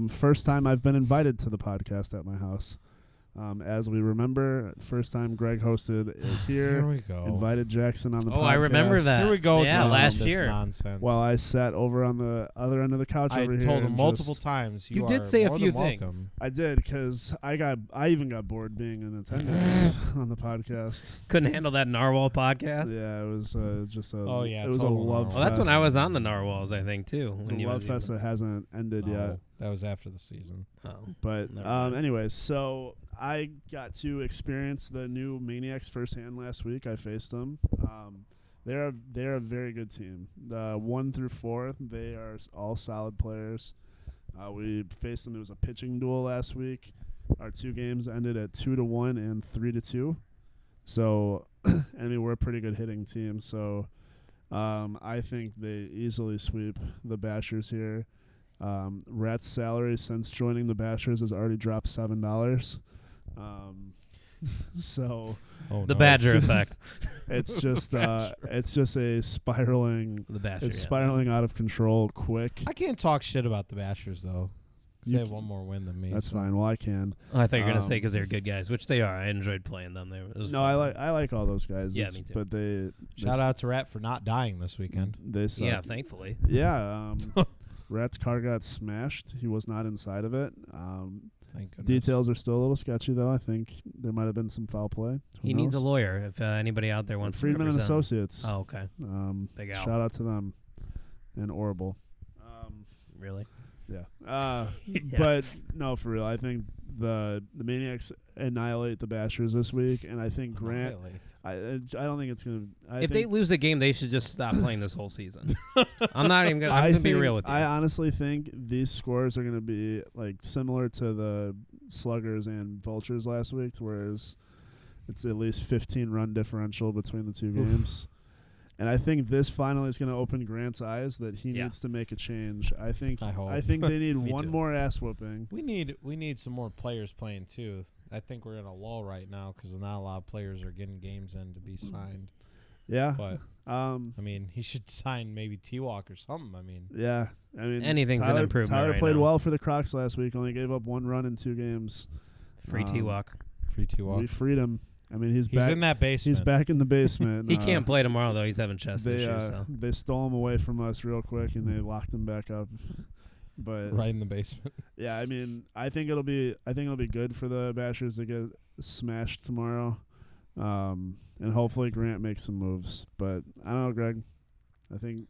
First time I've been invited to the podcast at my house, As we remember, first time Greg hosted it Here here. we go. Invited Jackson on the podcast. Oh, I remember that. Here we go. Yeah, down last this year. Nonsense. While I sat over on the other end of the couch I over here. told him and multiple just- times. You You did are say a more few than things. welcome. I did because I even got bored being in attendance on the podcast. Couldn't handle that narwhal podcast. Yeah, it was just a. Oh, yeah, it was a total love. narwhal. Well, that's when I fest. was on the narwhals, I think, too. It's when a you love was fest even- that hasn't ended yet. No, that was after the season. Oh. But Never mind. anyways, so I got to experience the new Maniacs firsthand last week. I faced them. They're a very good team. 1 through 4, they are all solid players. We faced them. It was a pitching duel last week. Our 2 games ended at 2-1 and 3-2. So, I mean, we're a pretty good hitting team. So, I think they easily sweep the Bashers here. Rat's salary since joining the Bashers has already dropped $7. So Oh, The no. Badger effect. it's just a spiraling. The Badger. It's yeah. spiraling out of control quick. I can't talk shit about the Bashers though. 'Cause You they have c- one more win than me. That's so. fine. Well, I can. Oh, I thought you were gonna say Um, because they're good guys, which they are. I enjoyed playing them. It was No, fun. I like all those guys. Yeah, me too. But they Shout out to Rat for not dying this weekend. They suck. Yeah, thankfully. Yeah. Rat's car got smashed. He was not inside of it. Thank goodness. Details are still a little sketchy, though. I think there might have been some foul play. Who He needs a knows? lawyer. If anybody out there wants Friedman to and represent. Associates. Oh, okay. Big Al. Shout out to them. And Orable. Really? Yeah. But no, for real. I think the Maniacs annihilate the Bashers this week, and I think Grant. I don't think it's gonna. If they lose a game, they should just stop playing this whole season. I'm not even gonna. I'm gonna be real with you. I honestly think these scores are gonna be like similar to the Sluggers and Vultures last week, whereas it's at least 15 run differential between the 2 games. And I think this finally is going to open Grant's eyes that he Yeah. needs to make a change. I think hope. they need Me one too. more ass whooping. We need some more players playing too. I think we're in a lull right now because not a lot of players are getting games in to be signed. Yeah. But I mean, he should sign maybe T-Walk or something. I mean, Yeah. I mean, Anything's an improvement Tyler right played now. well for the Crocs last week. Only gave up 1 run in 2 games. Free T-Walk. free T-Walk. We freed him. I mean, he's He's back. in that basement. He's back in the basement. He can't play tomorrow though. He's having chest issues. So. They stole him away from us real quick and they locked him back up. But right in the basement. yeah, I mean, I think it'll be good for the Bashers to get smashed tomorrow, and hopefully Grant makes some moves. But I don't know, Greg. I think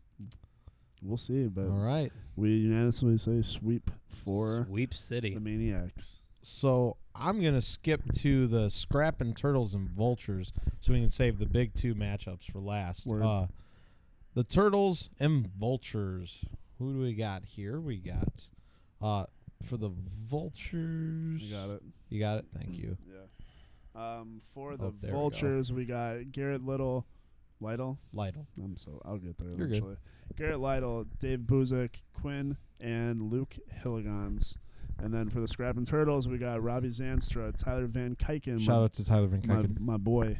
we'll see. But All right. we unanimously say sweep for Sweep City. the Maniacs. So I'm going to skip to the Scrappin' Turtles and Vultures so we can save the big 2 matchups for last. Word. The Turtles and Vultures. Who do we got here? We got for the Vultures. You got it. You got it? Thank you. Yeah. For the there we go. Vultures, we got Garrett Lytle. Lytle. I'll get there You're eventually. Garrett Lytle, Dave Buzik, Quinn, and Luke Hilligans. And then for the Scrappin' Turtles, we got Robbie Zanstra, Tyler Van Kyken, Shout out to Tyler Van Kyken. my boy,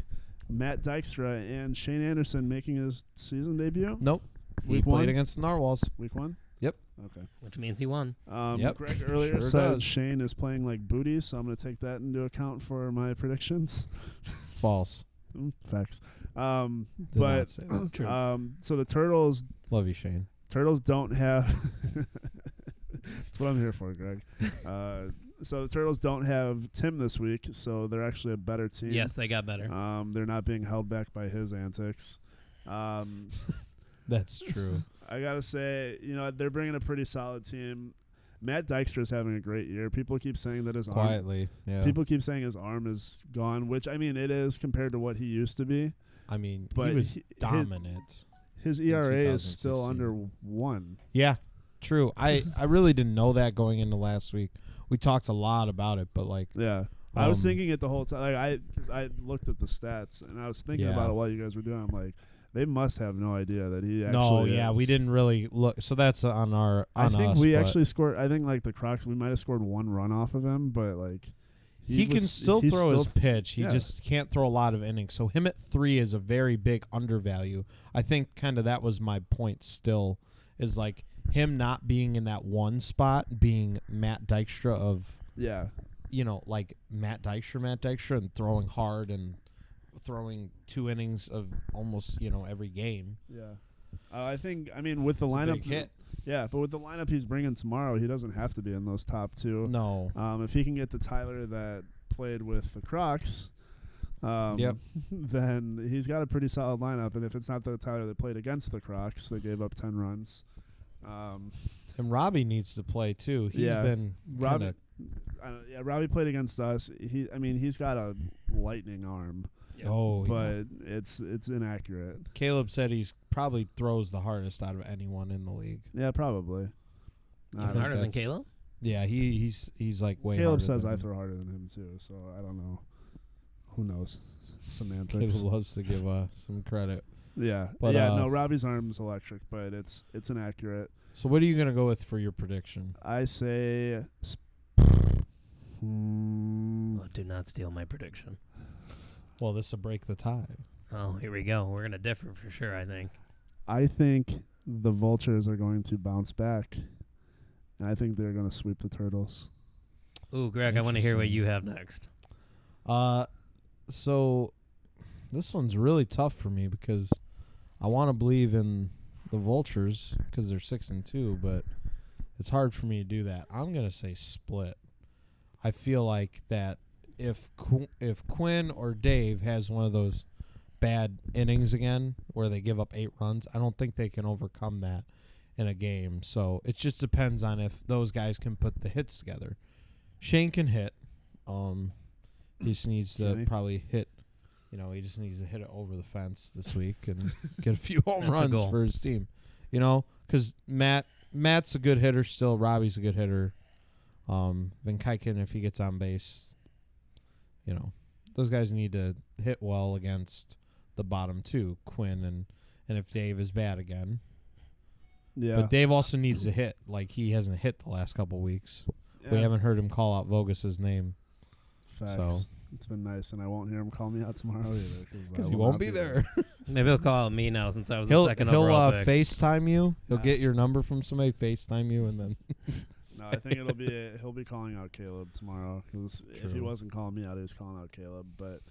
Matt Dykstra, and Shane Anderson making his season debut. Nope. He Week played 1? against the Narwhals. Week 1? Yep. Okay. Which means he won. Yep. Greg earlier Sure said does. Shane is playing like booty, so I'm going to take that into account for my predictions. False. Facts. Did not But say that. True. so the Turtles Love you, Shane. don't have. That's what I'm here for, Greg. So the Turtles don't have Tim this week, so they're actually a better team. Yes, they got better. They're not being held back by his antics. That's true. I gotta say, they're bringing a pretty solid team. Matt Dykstra is having a great year. People keep saying that his arm. Quietly. Yeah. People keep saying his arm is gone, which I mean it is compared to what he used to be. I mean, But he was his- dominant. His ERA is still 2016. under 1. Yeah, true. I really didn't know that going into last week. We talked a lot about it, but like, Yeah. I was Um, thinking it the whole time. Like because I looked at the stats and I was thinking Yeah. about it while you guys were doing it. I'm like, they must have no idea that he actually no, yeah, is. we didn't really look. So that's on our. I On think us, we but actually scored. I think like the Crocs, we might have scored 1 run off of him, but like he can was- still he's throw his still- pitch. He yeah. just can't throw a lot of innings. So him at 3 is a very big undervalue. I think kind of that was my point. Still, is like him not being in that 1 spot, being Matt Dykstra of Yeah. like Matt Dykstra, and throwing hard and throwing 2 innings of almost, every game. Yeah. I mean, with the It's a lineup. big hit. Yeah, but with the lineup he's bringing tomorrow, he doesn't have to be in those top 2. No. If he can get the Tyler that played with the Crocs, Yep. then he's got a pretty solid lineup. And if it's not the Tyler that played against the Crocs, that gave up 10 runs. And Robbie needs to play too. He's been Robbie played against us. He's got a lightning arm. Oh, but it's inaccurate. Caleb said he's probably throws the hardest out of anyone in the league. Yeah, probably. He's harder than Caleb? Yeah, he's like way. Caleb harder says than I him. throw harder than him too, so I don't know. Who knows? Semantics. Caleb loves to give some credit. Yeah, But, no. Robbie's arm's electric, but it's inaccurate. So what are you gonna go with for your prediction? I say. Oh, do not steal my prediction. Well, this will break the tie. Oh, here we go. We're gonna differ for sure, I think. I think the Vultures are going to bounce back, and I think they're going to sweep the Turtles. Ooh, Greg, I want to hear what you have next. So this one's really tough for me because I want to believe in the Vultures because they're 6-2, but it's hard for me to do that. I'm gonna say split. I feel like that if Quinn or Dave has one of those bad innings again where they give up 8 runs, I don't think they can overcome that in a game. So it just depends on if those guys can put the hits together. Shane can hit. He just needs to probably hit. He just needs to hit it over the fence this week and get a few home runs for his team. Because Matt's a good hitter still. Robbie's a good hitter. Van Kyken, if he gets on base, those guys need to hit well against the bottom 2, Quinn and if Dave is bad again. Yeah. But Dave also needs to hit. Like, he hasn't hit the last couple weeks. Yeah. We haven't heard him call out Vogas's name. Facts. So. It's been nice, and I won't hear him call me out tomorrow either. Because he won't be there. Maybe he'll call out me now since I was the second overall pick. He'll FaceTime you. He'll get your number from somebody, FaceTime you, and then... No, I think he'll be calling out Caleb tomorrow. Because if he wasn't calling me out, he was calling out Caleb. But,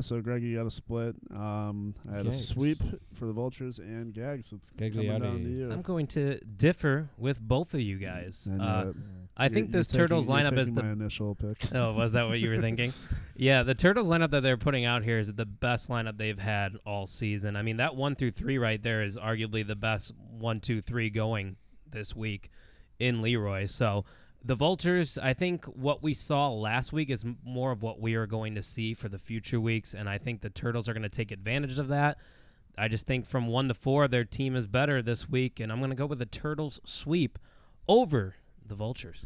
so, Greg, you got a split. I had a sweep for the Vultures and Gags. It's coming down to you. I'm going to differ with both of you guys. I think this you're Turtles lineup is my initial pick. Oh, was that what you were thinking? Yeah, the Turtles lineup that they're putting out here is the best lineup they've had all season. I mean, that 1 through 3 right there is arguably the best 1, 2, 3 going this week in Leroy. So the Vultures, I think what we saw last week is more of what we are going to see for the future weeks, and I think the Turtles are going to take advantage of that. I just think from 1 to 4, their team is better this week, and I'm going to go with the Turtles sweep over the Vultures.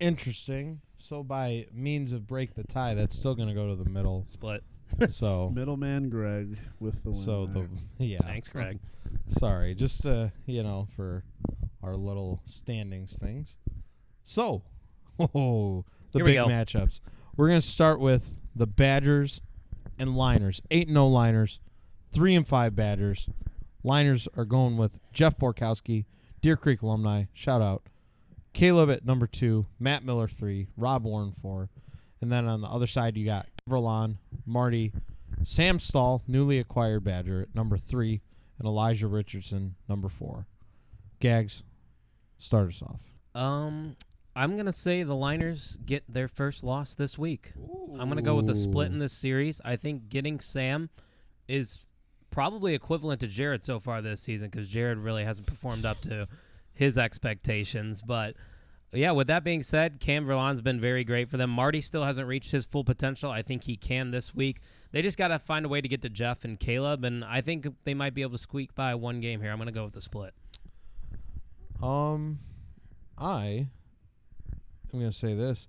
Interesting. So by means of break the tie, that's still going to go to the middle. Split. So Middleman Greg with the win. So there. Thanks, Greg. Sorry, just for our little standings things. So, the Here we big go. matchups. We're going to start with the Badgers and Liners. 8-0 Liners, 3-5 Badgers. Liners are going with Jeff Borkowski, Deer Creek alumni. Shout out. Caleb at number 2, Matt Miller 3, Rob Warren 4. And then on the other side, you got Verlon, Marty, Sam Stahl, newly acquired Badger at number 3, and Elijah Richardson, number 4. Gags, start us off. I'm going to say the Liners get their first loss this week. I'm going to go with the split in this series. I think getting Sam is probably equivalent to Jared so far this season because Jared really hasn't performed up to his expectations. But, yeah, with that being said, Cam Verlon's been very great for them. Marty still hasn't reached his full potential. I think he can this week. They just got to find a way to get to Jeff and Caleb, and I think they might be able to squeak by one game here. I'm going to go with the split. I'm going to say this.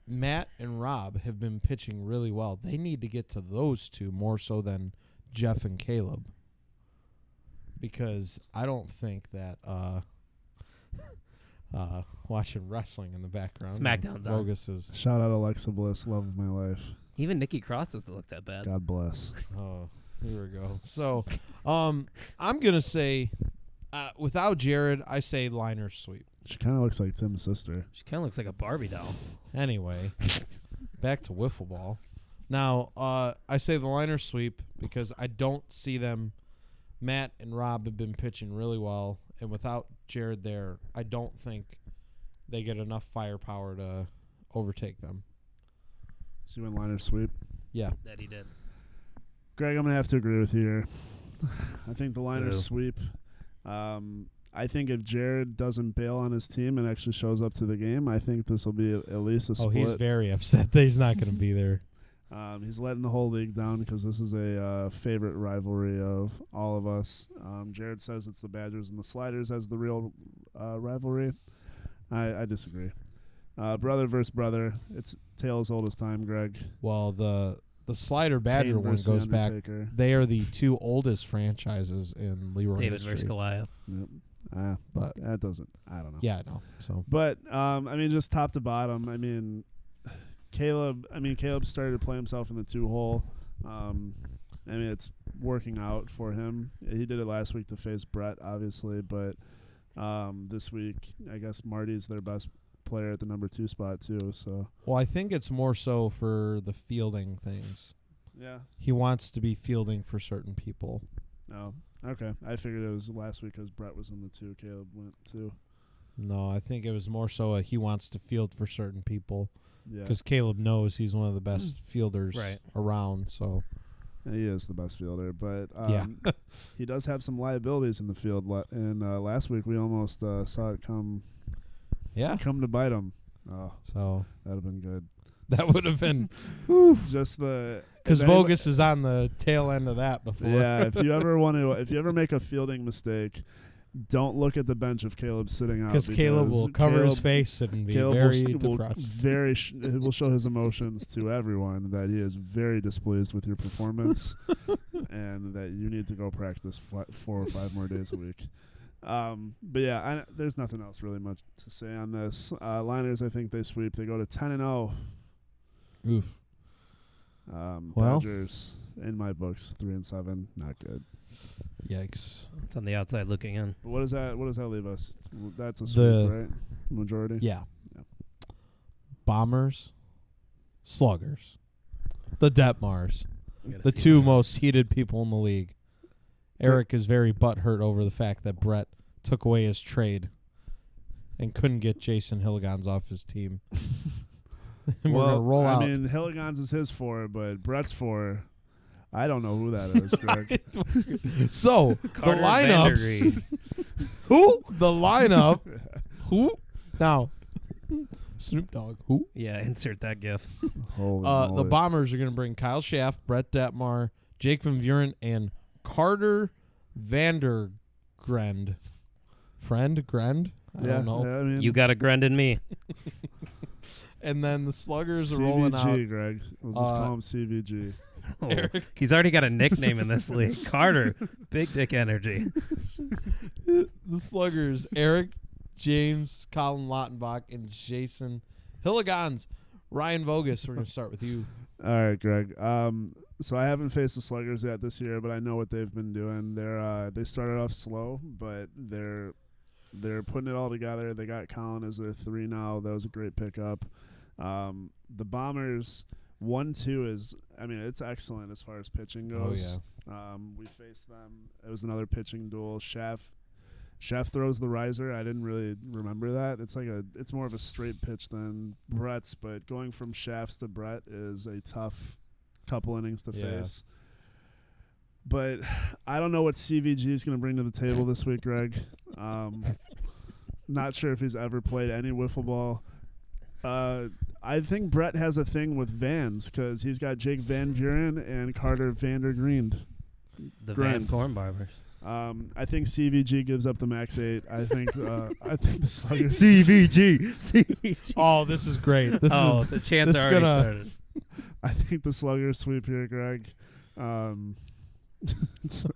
Matt and Rob have been pitching really well. They need to get to those two more so than Jeff and Caleb. Because I don't think that watching wrestling in the background. SmackDown's on. Vogus is. Shout out Alexa Bliss, love of my life. Even Nikki Cross doesn't look that bad. God bless. Oh, here we go. So, I'm going to say, without Jared, I say Liners sweep. She kind of looks like Tim's sister. She kind of looks like a Barbie doll. Anyway, back to wiffle ball. Now, I say the liners sweep because I don't see them. Matt and Rob have been pitching really well, and without Jared there, I don't think they get enough firepower to overtake them. So you went liners sweep? Yeah. That he did. Greg, I'm going to have to agree with you here. I think the liners Ew. sweep. I think if Jared doesn't bail on his team and actually shows up to the game, I think this will be at least a split. Oh, he's very upset that he's not going to be there. He's letting the whole league down because this is a favorite rivalry of all of us. Jared says it's the Badgers and the Sliders as the real rivalry. I disagree. Brother versus brother. It's tale as old as time, Greg. Well, the Slider Badger Kane one versus goes The back. Undertaker. They are the two oldest franchises in Leroy David history. versus Goliath. Yep. But That doesn't. I don't know. yeah, I know. So But I mean, just top to bottom. I mean, Caleb started to play himself in the 2-hole. I mean, it's working out for him. He did it last week to face Brett, obviously, but this week, I guess Marty's their best player at the number 2 spot too. So well, I think it's more so for the fielding things. yeah. He wants to be fielding for certain people. Oh, okay. I figured it was last week because Brett was in the 2. Caleb went 2. No, I think it was more so he wants to field for certain people Yeah, because Caleb knows he's one of the best fielders Right. around. So he is the best fielder, but yeah, he does have some liabilities in the field. And last week we almost saw it come yeah. to bite him. Oh, So that'd have been good. that would have been Just the because if any- Vogus is on the tail end of that before. Yeah, if you ever make a fielding mistake, don't look at the bench if Caleb's sitting out Because Caleb will cover his Caleb- face and be Caleb very will depressed. it will show his emotions to everyone that he is very displeased with your performance and that you need to go practice 4 or 5 more days a week. But yeah, there's nothing else really much to say on this. Liners, I think they sweep. They go to 10-0. Oof. Well. Dodgers, in my books, 3-7, not good. Yikes. It's on the outside looking in. But what does that leave us? That's a sweep, right? Majority. Yeah. Yeah. Bombers, Sluggers, the Detmars, We gotta the see two that. most heated people in the league. Eric is very butthurt over the fact that Brett took away his trade and couldn't get Jason Hilligans off his team. And we're gonna roll out. I mean, Hilligans is his 4, but Brett's 4. I don't know who that is, Greg. So the Carter lineups. Vandergreen. Who? The lineup. Who? Now, Snoop Dogg. Who? Yeah, insert that gif. Holy The moly. Bombers are going to bring Kyle Schaff, Brett Detmar, Jake Van Vuren, and Carter Vandergrend. Grend? I don't know. Yeah, I mean, You got a Grend in me. And then the Sluggers are CVG, rolling out. Greg. We'll just call him CVG. Oh, Eric. he's already got a nickname in this league. Carter. Big dick energy. The Sluggers, Eric, James, Colin Lautenbach, and Jason Hilligans. Ryan Vogus, we're going to start with you. All right, Greg. So I haven't faced the Sluggers yet this year, but I know what they've been doing. They started off slow, but they're putting it all together. They got Colin as their 3 now. That was a great pickup. The Bombers 1-2 is, I mean, it's excellent as far as pitching goes. Oh, We faced them. It was another pitching duel. Schaff throws the riser. I didn't really remember that. It's more of a straight pitch than Brett's, but going from Schaff's to Brett is a tough couple innings to face. But I don't know what CVG is going to bring to the table this week, Greg. Not sure if he's ever played any wiffle ball. I think Brett has a thing with Vans because he's got Jake Van Vuren and Carter Vandergreen. The Grend. Van Corn Barbers. I think CVG gives up the max 8. I think the Sluggers. CVG. Oh, this is great. This is The chants this are already gonna- started. I think the Sluggers sweep here, Greg.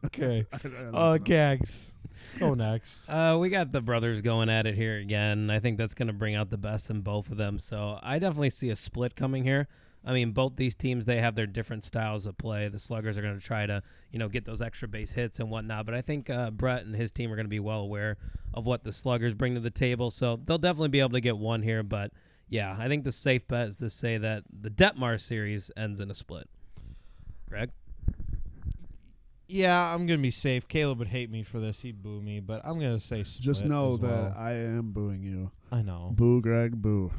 okay. I don't know. Gags. Go next. We got the brothers going at it here again. I think that's going to bring out the best in both of them. So I definitely see a split coming here. I mean, both these teams, they have their different styles of play. The Sluggers are going to try to, get those extra base hits and whatnot. But I think Brett and his team are going to be well aware of what the Sluggers bring to the table. So they'll definitely be able to get one here. But, yeah, I think the safe bet is to say that the Detmar series ends in a split. Greg? Yeah, I'm going to be safe. Caleb would hate me for this. He'd boo me. But I'm going to say split. Just know as that well. I am booing you. I know. Boo, Greg, boo.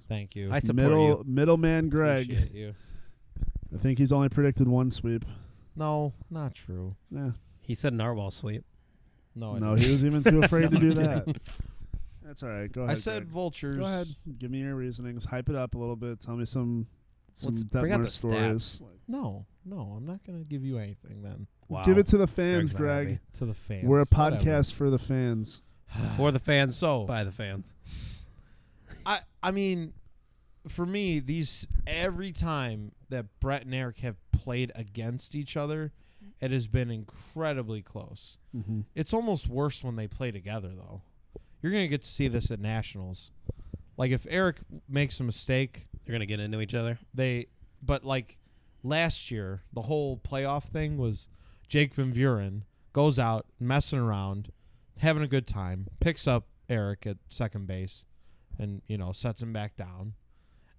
Thank you. I support you. Middleman Greg. Appreciate you. I think he's only predicted one sweep. No, not true. Yeah. He said narwhal sweep. No, I No, didn't. he was even too afraid to do that. That's all right. Go ahead. I said Greg. vultures. Go ahead. Give me your reasonings. Hype it up a little bit. Tell me some Let's bring out Detmar the stories. No, I'm not going to give you anything then. Wow. Give it to the fans, Greg's not Greg. happy. To the fans. We're a Whatever. podcast for the fans. For the fans, So- by the fans. I mean, for me, every time that Brett and Eric have played against each other, it has been incredibly close. Mm-hmm. It's almost worse when they play together, though. You're going to get to see this at Nationals. Like, if Eric makes a mistake, They're going to get into each other. but like last year, the whole playoff thing was Jake Van Vuren goes out messing around, having a good time, picks up Eric at second base, and sets him back down.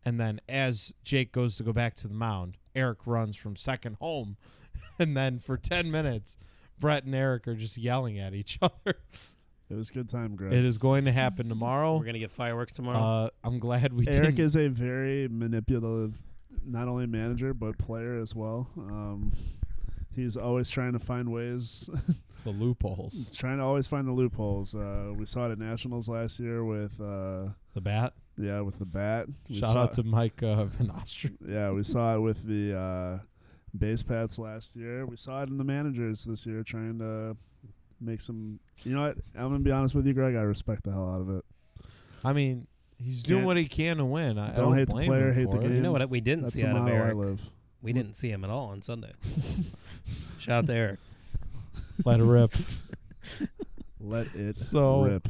And then as Jake goes to go back to the mound, Eric runs from second home, and then for 10 minutes, Brett and Eric are just yelling at each other. It was a good time, Greg. It is going to happen tomorrow. We're going to get fireworks tomorrow. I'm glad we Eric didn't. is a very manipulative, not only manager, but player as well. He's always trying to find ways. The loopholes. Trying to always find the loopholes. We saw it at Nationals last year with The bat. with the bat. Shout out to Mike Van Oster. Yeah, we saw it with the base paths last year. We saw it in the managers this year trying to make some. You know what? I'm going to be honest with you, Greg. I respect the hell out of it. I mean, he's doing Can't- what he can to win. I don't don't hate the blame player, him hate the for it. game. You know what we didn't That's see the out of model I Eric? live. We didn't see him at all on Sunday. Shout out to Eric. Let it rip. Let it So- rip.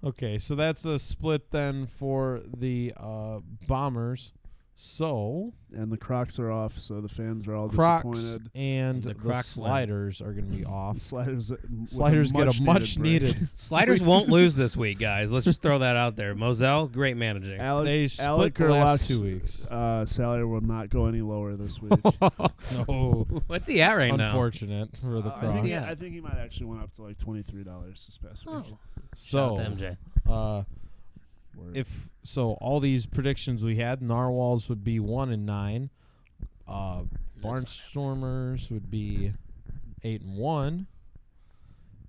Okay, so that's a split then for the Bombers. So And the Crocs are off, so the fans are all Crocs disappointed. and The the Crocs win. Sliders are going to be off. Sliders Sliders get a much needed. Sliders won't lose this week, guys. Let's just throw that out there. Moselle, great managing. They split Alec the last Gerlach's 2 weeks. salary will not go any lower this week. No, What's he at right now? unfortunate for the I Crocs. think, Yeah. I think he might actually went up to like $23 this past week. Oh. So Shout out to MJ. Word. all these predictions we had, Narwhals would be 1-9. Barnstormers would be 8-1.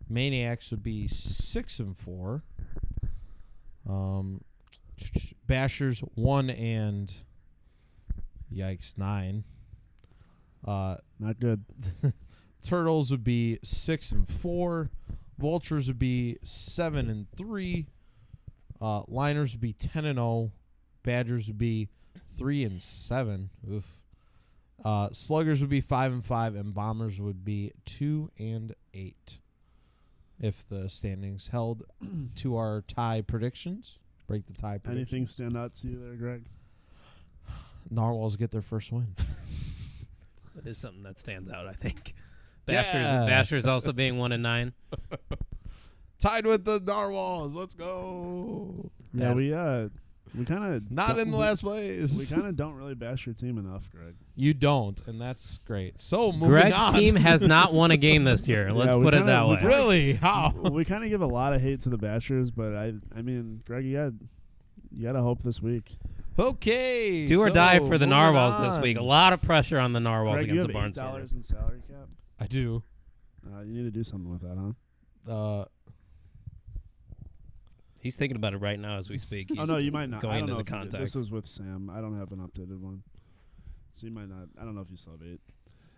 Maniacs would be 6-4. Bashers 1 9. Not good. Turtles would be 6-4. Vultures would be 7-3. Liners would be 10-0. Badgers would be 3-7. Oof. Sluggers would be 5-5, and Bombers would be 2-8. If the standings held to our tie predictions, break the tie predictions. Anything stand out to you there, Greg? Narwhals get their first win. That is something that stands out, I think. Yeah. Bashers also being 1-9. Tied with the Narwhals. Let's go. Yeah, we kind of Not in the last place. We kind of don't really bash your team enough, Greg. You don't, and that's great. So moving Greg's on. team has not won a game this year. Let's we put it kinda- that we way. kinda- Really? How? We kind of give a lot of hate to the bashers, but I mean, Greg, you got to hope this week. Okay. Do or so die for the moving Narwhals this on. week. A lot of pressure on the Narwhals Greg, you against have the $8 Barnstormers. in salary cap. I do. You need to do something with that, huh? He's thinking about it right now as we speak. Oh no, you might not. Going I don't into know the if you did. context. This was with Sam. I don't have an updated one, so you might not. I don't know if you still have 8.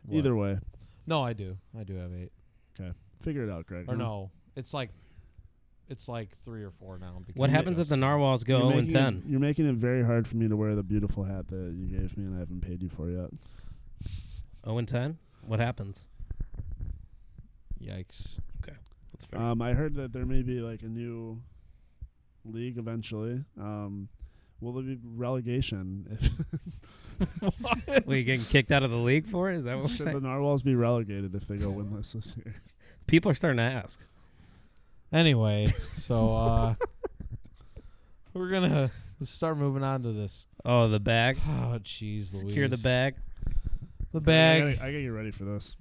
What? Either way, No, I do. I do have 8. figure it out, Greg. Or huh? no, it's like 3 or 4 now. because What happens if the Narwhals go You're 0 making 10? You're making it very hard for me to wear the beautiful hat that you gave me, and I haven't paid you for yet. 0 10? What happens? Yikes. That's fair. I heard that there may be like a new league eventually, Will there be relegation? Well, you getting kicked out of the league for it? Is that what we're Should saying? the Narwhals be relegated if they go winless this year? People are starting to ask. Anyway, so we're gonna start moving on to this. Oh, the bag. Oh, jeez, Louise. Secure the bag. The bag. I gotta get ready for this.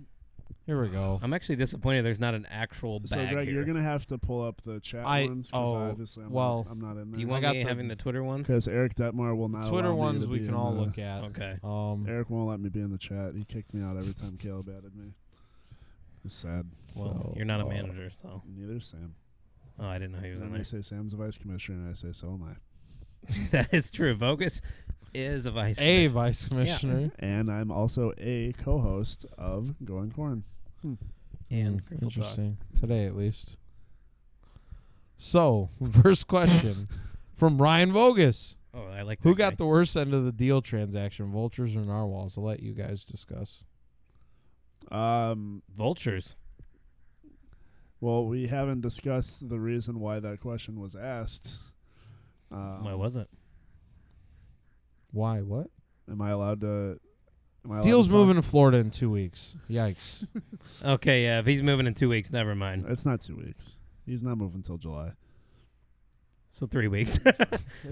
Here we go. I'm actually disappointed there's not an actual bag So, Greg, here. you're gonna have to pull up the chat ones because obviously I'm not in there. Do you want me having the Twitter ones? Because Eric Detmar will not. Twitter allow me ones to we be can in all the- look at. Okay. Eric won't let me be in the chat. He kicked me out every time Caleb added me. It's sad. Well, you're not a manager, so. Neither is Sam. Oh, I didn't know he was And in then there. they say Sam's a vice commissioner, and I say so am I. That is true. Vogus is a vice. A vice commissioner. And I'm also a co-host of Going Corn. And Griffle Talk. Interesting. Today, at least. So, first question from Ryan Vogus. Oh, I like that Who guy. got the worst end of the deal transaction, Vultures or Narwhals? I'll let you guys discuss. Vultures? Well, we haven't discussed the reason why that question was asked. Why was it? Why? What? Am I allowed to? Steele's moving to Florida in 2 weeks. Yikes. Okay, yeah, if he's moving in 2 weeks, never mind. It's not 2 weeks. He's not moving until July. So 3 weeks. I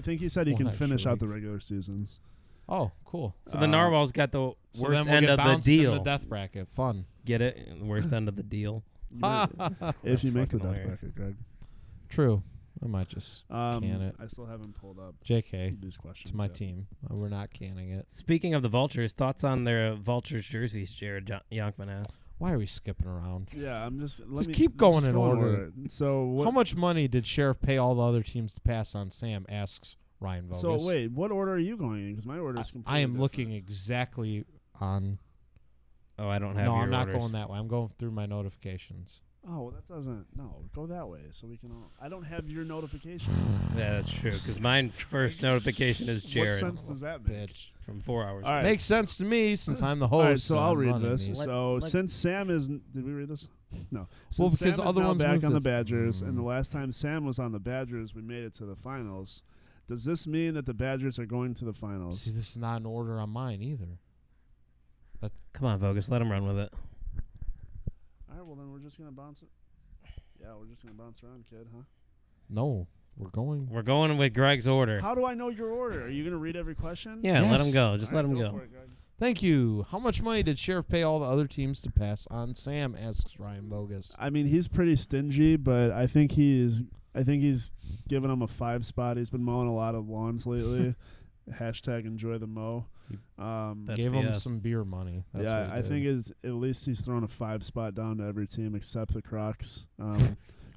think he said he One can extra finish out week. the regular seasons. Oh, cool. So the Narwhals got the So worst then we'll end get of the bounced in deal. the death bracket. Fun. Get it? Worst end of the deal. If you That's make the fucking death hilarious. bracket, Greg. True. I might just can it. I still haven't pulled up JK. these questions. It's my yet. team. We're not canning it. Speaking of the Vultures, thoughts on their Vultures jerseys, Jared Yonkman asked. Why are we skipping around? Yeah, I'm just. Just keep going just in go order. So what? How much money did Sheriff pay all the other teams to pass on Sam? Asks Ryan Vogus. So wait, what order are you going in? Because my order is completely I am different. looking exactly on. Oh, I don't have No, your I'm not orders. going that way. I'm going through my notifications. Oh, well, that doesn't. No, go that way so we can all. I don't have your notifications. Yeah, that's true. Because mine first notification is Jared. What sense does that make? Bitch. From 4 hours. All right. Makes sense to me since I'm the host. All right, so I'll I'm read running this. these. So since Sam is, did we read this? No. Since Well, because Sam is other now ones back moved on the to- Badgers, and the last time Sam was on the Badgers, we made it to the finals. Does this mean that the Badgers are going to the finals? See, this is not an order on mine either. Come on, Vogus. Let him run with it. All right, well then we're just gonna bounce it. Yeah, we're just gonna bounce around, kid, huh? No, we're going. We're going with Greg's order. How do I know your order? Are you gonna read every question? Yeah, let Yes. him go. Just All let right, him go. for it, Greg. Thank you. How much money did Sheriff pay all the other teams to pass on Sam? Asks Ryan Bogus. I mean, he's pretty stingy, but I think he's given him a 5 spot. He's been mowing a lot of lawns lately. Hashtag enjoy the mow. That's Gave him BS. some beer money. That's Yeah, what he I did. think at least he's thrown a 5 spot down to every team except the Crocs,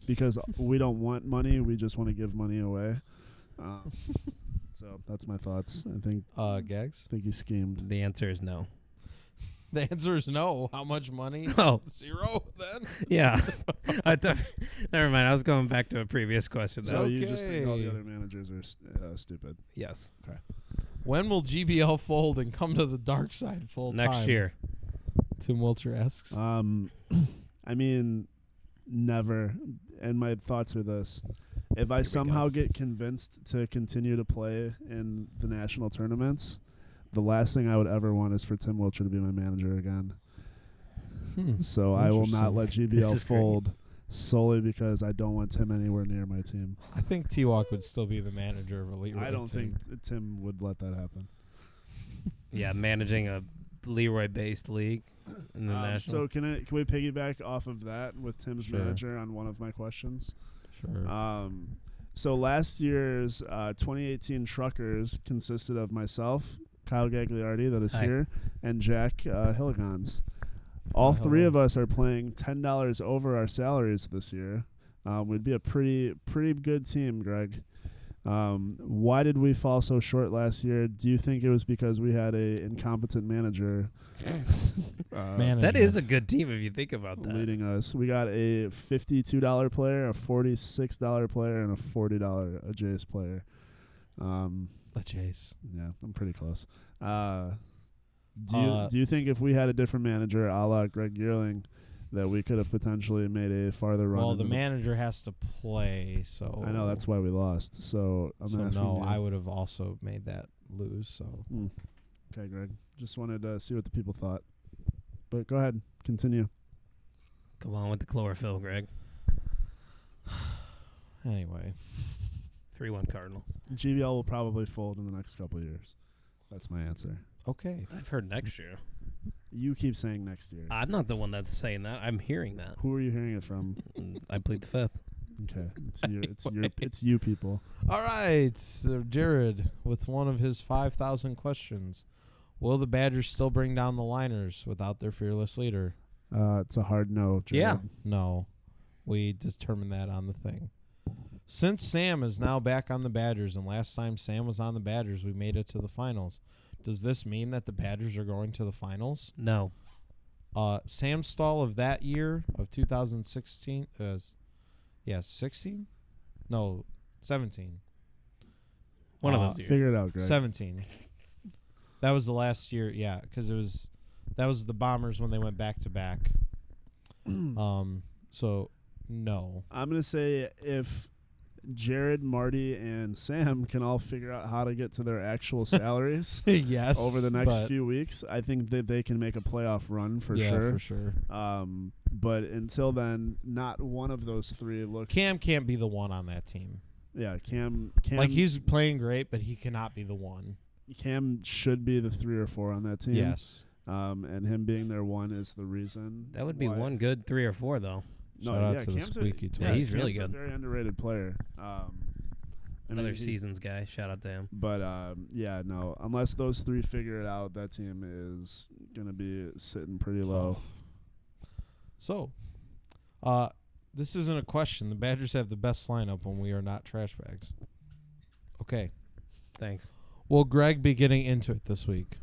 because we don't want money. We just want to give money away. So that's my thoughts. I think Gags. he schemed. The answer is no. The answer is no. How much money? Oh, 0 then? yeah. Never mind. I was going back to a previous question. So Though. you just think all the Okay. other managers are stupid. Yes. When will GBL fold and come to the dark side full Next time? year. Tim Wilcher asks. I mean, never. And my thoughts are this. If I somehow get convinced to continue to play in the national tournaments, the last thing I would ever want is for Tim Wilcher to be my manager again. So I will not let This GBL is great. fold solely because I don't want Tim anywhere near my team. I think T-Walk would still be the manager of a Leroy I don't team. think Tim would let that happen. Yeah, managing a Leroy-based league in the national. So can we piggyback off of that with Tim's Sure. manager on one of my questions? Sure. So last year's 2018 Truckers consisted of myself, Kyle Gagliardi, that is Hi. here, and Jack Hilligans. All three of us are playing $10 over our salaries this year. We'd be a pretty good team, Greg. Why did we fall so short last year? Do you think it was because we had a incompetent manager That is a good team if you think about that. leading us? We got a $52 player, a $46 player, and a $40 a Jace player. The Chase. Yeah, I'm pretty close. Do you think if we had a different manager, a la Greg Yearling, that we could have potentially made a farther run. Well, the manager has to play, so I know that's why we lost. So I'm asking you. I would have also made that lose. So Okay, Greg. Just wanted to see what the people thought. But go ahead, continue. Come on with the chlorophyll, Greg. Anyway, 3-1 Cardinals. GVL will probably fold in the next couple of years. That's my answer. okay. I've heard next year. You keep saying next year. I'm not the one that's saying that. I'm hearing that. Who are you hearing it from? I plead the fifth. Okay, it's you people. All right, so Jared with one of his 5,000 questions. Will the Badgers still bring down the Liners without their fearless leader? It's a hard no, Jared. Yeah. No. We determined that on the thing. Since Sam is now back on the Badgers, and last time Sam was on the Badgers, we made it to the finals. Does this mean that the Badgers are going to the finals? No. Sam Stahl of that year, of 2016, 16? No, 17. One of those years. Figure it out, Greg. 17. That was the last year, yeah, because that was the Bombers when they went back to back. So no. I'm gonna say if Jared, Marty, and Sam can all figure out how to get to their actual salaries yes. over the next few weeks, I think that they can make a playoff run for sure. Yeah, for sure. But until then, not one of those three looks. Cam can't be the one on that team. Yeah, Cam. Like, he's playing great, but he cannot be the one. Cam should be the 3 or 4 on that team. Yes. And him being their 1 is the reason. That would be why. one good 3 or 4, though. No, Shout out yeah, to the Cam's squeaky toy. Yeah, he's really Cam's good. a very underrated player. Another seasons guy. Shout out to him. But, yeah, no. Unless those 3 figure it out, that team is going to be sitting pretty low. So, this isn't a question. The Badgers have the best lineup when we are not trash bags. Okay. Thanks. Will Greg be getting into it this week?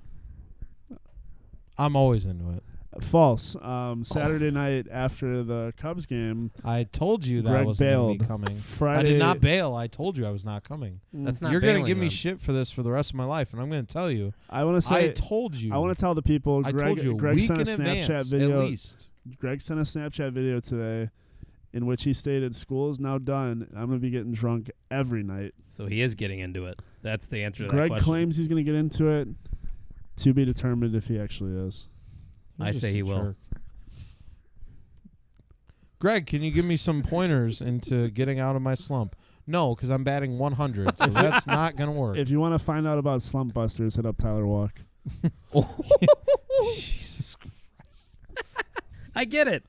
I'm always into it. False. Saturday night after the Cubs game, I told you that Greg I wasn't going to be bailed. coming. Friday, I did not bail. I told you I was not coming. That's not You're going to bailing give me them. shit for this for the rest of my life, and I'm going to tell you. I want to say. I told you. I want to tell the people. I Greg, told you a Greg week sent in a Snapchat advance, video. at least. Greg sent a Snapchat video today, in which he stated, "School is now done. And I'm going to be getting drunk every night." So he is getting into it. That's the answer to that Greg question. claims he's going to get into it. To be determined if he actually is. You're I just say a he will. jerk. Greg, can you give me some pointers into getting out of my slump? No, because I'm batting 100, so that's not going to work. If you want to find out about slump busters, hit up Tyler Walk. Jesus Christ. I get it.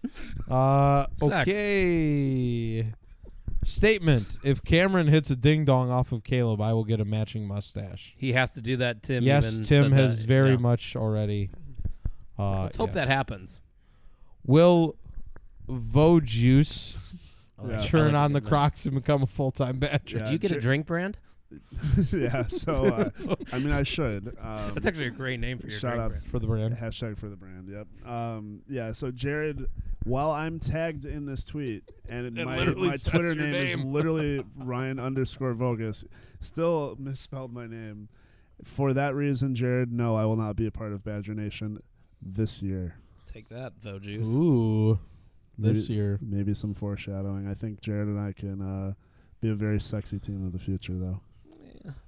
Okay. Statement. If Cameron hits a ding-dong off of Caleb, I will get a matching mustache. He has to do that, Tim. Yes, even Tim said has that. very Yeah. much already. Let's hope that happens. Will Vojuice Yeah. turn I like on the that. Crocs and become a full-time Badger? Yeah. Did you get a drink brand? Yeah, so, I mean, I should. That's actually a great name for your shout drink out brand. For the brand. Hashtag for the brand, yep. Yeah, so Jared, while I'm tagged in this tweet, and It my literally says Twitter your name is name. literally Ryan_Vogus, still misspelled my name. For that reason, Jared, no, I will not be a part of Badger Nation this year. Take that, Vojuice. Ooh. This Maybe- year. Maybe some foreshadowing. I think Jared and I can be a very sexy team of the future, though.